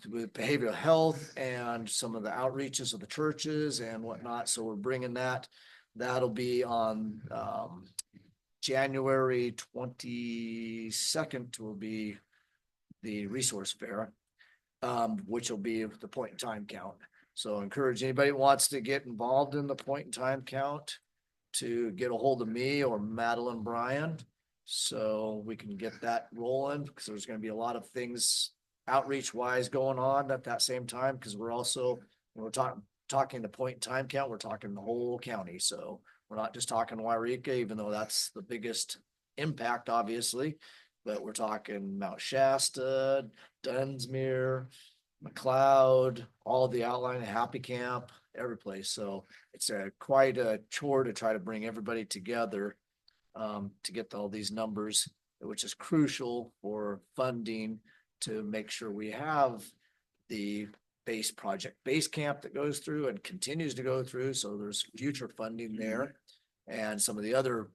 with behavioral health and some of the outreaches of the churches and whatnot. So we're bringing that. That'll be on January 22nd will be the resource fair, which will be the point in time count. So encourage anybody who wants to get involved in the point in time count to get a hold of me or Madeline Bryan, so we can get that rolling, because there's going to be a lot of things outreach wise going on at that same time, because we're also, when we're talking the point in time count, we're talking the whole county. So we're not just talking Yreka, even though that's the biggest impact, obviously, but we're talking Mount Shasta, Dunsmuir, McLeod, all the outlying, Happy Camp, every place. So it's quite a chore to try to bring everybody together to get all these numbers, which is crucial for funding to make sure we have the base camp that goes through and continues to go through. So there's future funding there, and some of the other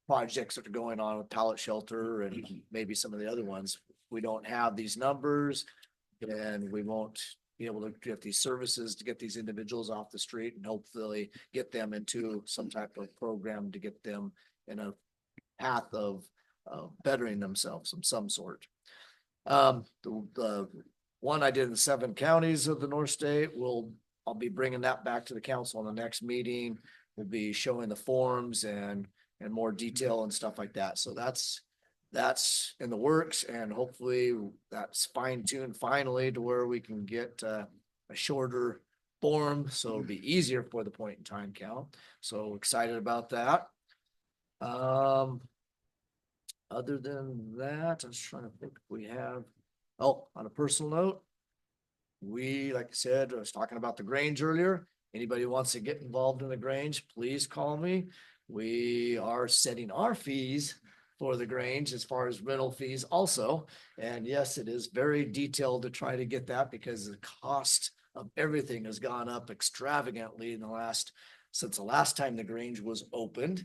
projects that are going on with pallet shelter and maybe some of the other ones. We don't have these numbers, and we won't be able to get these services to get these individuals off the street and hopefully get them into some type of program to get them in a path of bettering themselves of some sort. The one I did in the 7 counties of the North State, I'll be bringing that back to the council on the next meeting. We'll be showing the forms and more detail and stuff like that. So that's in the works, and hopefully that's fine-tuned finally to where we can get a shorter form, so it'll be easier for the point in time count. So excited about that. Other than that, I was trying to think if we have, on a personal note, like I said, I was talking about the Grange earlier. Anybody who wants to get involved in the Grange, please call me. We are setting our fees for the Grange as far as rental fees also. And yes, it is very detailed to try to get that, because the cost of everything has gone up extravagantly since the last time the Grange was opened.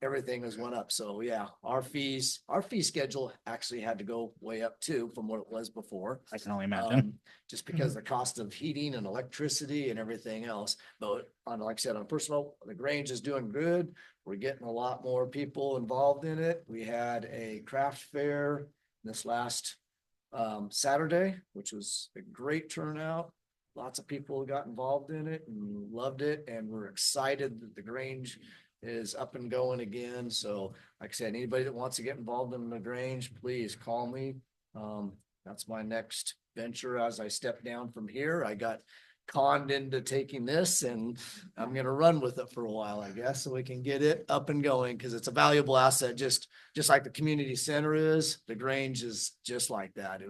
Everything has went up. So yeah, our fee schedule actually had to go way up too from what it was before. I can only imagine. Just because the cost of heating and electricity and everything else. But like I said, on personal, the Grange is doing good. We're getting a lot more people involved in it. We had a craft fair this last Saturday, which was a great turnout. Lots of people got involved in it and loved it, and we're excited that the Grange is up and going again. So like I said, anybody that wants to get involved in the Grange, please call me. That's my next venture. As I step down from here, I got conned into taking this, and I'm going to run with it for a while, I guess, so we can get it up and going, because it's a valuable asset. Just like the community center is, the Grange is just like that.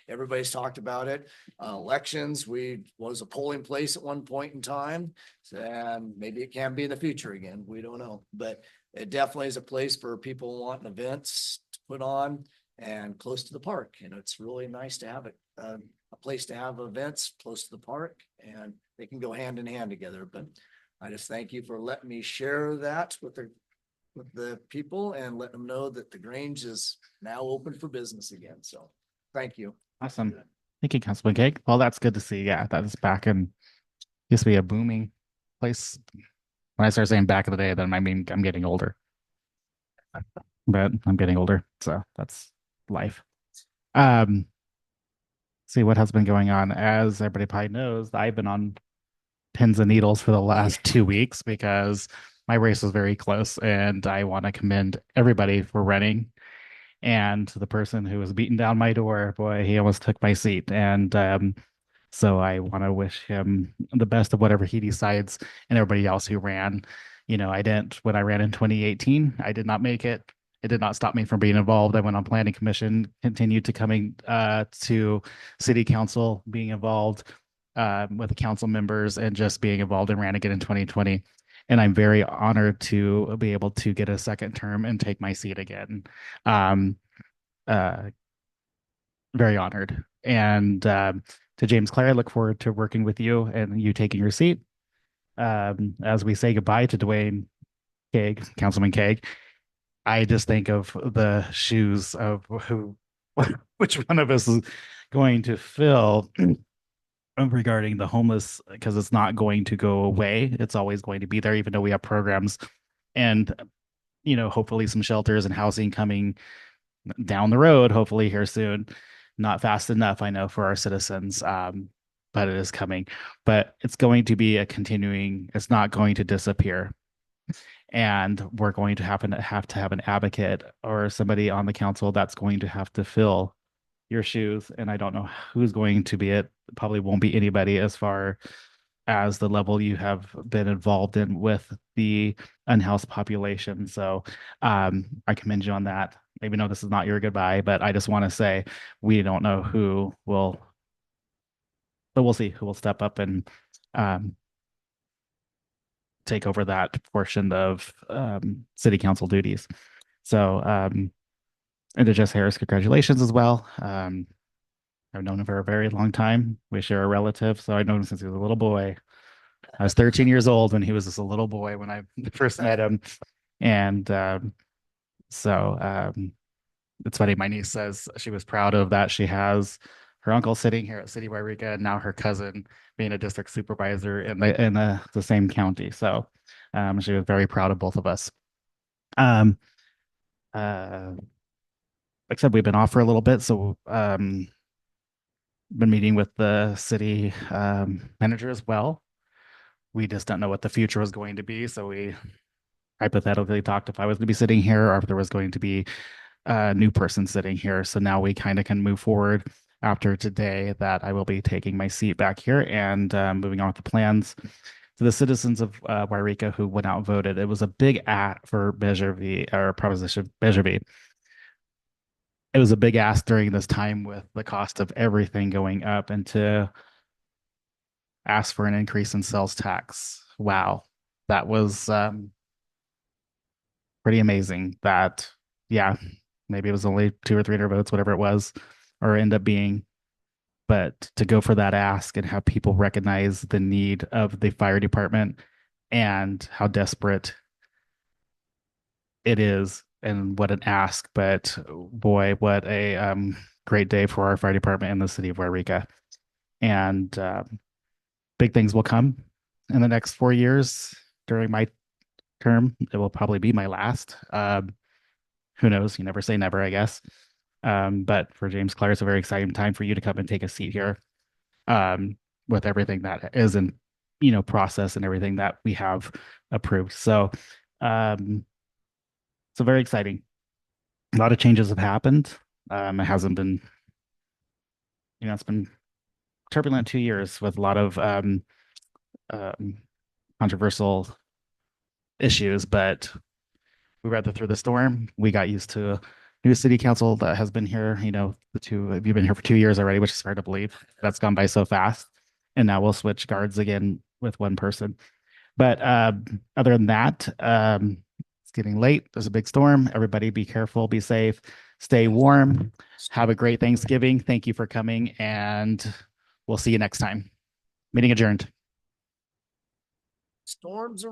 Everybody's talked about it. Elections, was a polling place at one point in time, and maybe it can be in the future again. We don't know, but it definitely is a place for people wanting events to put on and close to the park. It's really nice to have it. A place to have events close to the park, and they can go hand in hand together. But I just thank you for letting me share that with the people and let them know that the Grange is now open for business again. So thank you. Awesome. Thank you, Councilman Cake. Well, that's good to see. Yeah, that is back in, used to be a booming place. When I start saying back in the day, then I mean I'm getting older. But I'm getting older, so that's life. see what has been going on. As everybody probably knows, I've been on pins and needles for the last 2 weeks because my race was very close, and I want to commend everybody for running. And the person who was beating down my door, boy, he almost took my seat. And so I want to wish him the best of whatever he decides, and everybody else who ran. I didn't, when I ran in 2018, I did not make it. It did not stop me from being involved. I went on planning commission, continued to coming to city council, being involved with the council members, and just being involved, and ran again in 2020. And I'm very honored to be able to get a second term and take my seat again. Um, uh, very honored. And to James Clare, I look forward to working with you and you taking your seat. As we say goodbye to Dwayne Kaeg, Councilman Kaeg, I just think of the shoes of who, which one of us is going to fill regarding the homeless, because it's not going to go away. It's always going to be there, even though we have programs and, hopefully some shelters and housing coming down the road, hopefully here soon. Not fast enough, I know, for our citizens, but it is coming. But it's going to be a continuing, it's not going to disappear. And we're going to have an advocate or somebody on the council that's going to have to fill your shoes. And I don't know who's going to be it. Probably won't be anybody as far as the level you have been involved in with the unhoused population. So I commend you on that. Maybe no, this is not your goodbye, but I just want to say we don't know who will, but we'll see who will step up and take over that portion of city council duties. So and to Jess Harris, congratulations as well. I've known him for a very long time. We share a relative, so I've known him since he was a little boy. I was 13 years old when he was just a little boy when I first met him. And it's funny. My niece says she was proud of that. She has her uncle sitting here at City of Yreka, and now her cousin being a district supervisor in the same county. So she was very proud of both of us. Like I said, we've been off for a little bit, so been meeting with the city manager as well. We just don't know what the future was going to be, so we hypothetically talked if I was going to be sitting here or if there was going to be a new person sitting here. So now we kind of can move forward after today that I will be taking my seat back here and moving on with the plans. To the citizens of Yreka who went out and voted, it was a big ask for Measure V, or Proposition Measure V. It was a big ask during this time with the cost of everything going up, and to ask for an increase in sales tax. Wow. That was pretty amazing. That, yeah, maybe it was only 200 or 300 votes, whatever it was, or end up being. But to go for that ask and have people recognize the need of the fire department and how desperate it is, and what an ask. But boy, what a great day for our fire department in the city of Yreka. And big things will come in the next 4 years during my term. It will probably be my last. Who knows? You never say never, I guess. But for James Clare, it's a very exciting time for you to come and take a seat here with everything that is in, process and everything that we have approved. So very exciting. A lot of changes have happened. It hasn't been, it's been turbulent 2 years with a lot of controversial issues, but we weathered through the storm. We got used to a new city council that has been here. You've been here for 2 years already, which is hard to believe. That's gone by so fast. And now we'll switch guards again with one person. But other than that, it's getting late. There's a big storm. Everybody be careful, be safe, stay warm. Have a great Thanksgiving. Thank you for coming, and we'll see you next time. Meeting adjourned. Storms are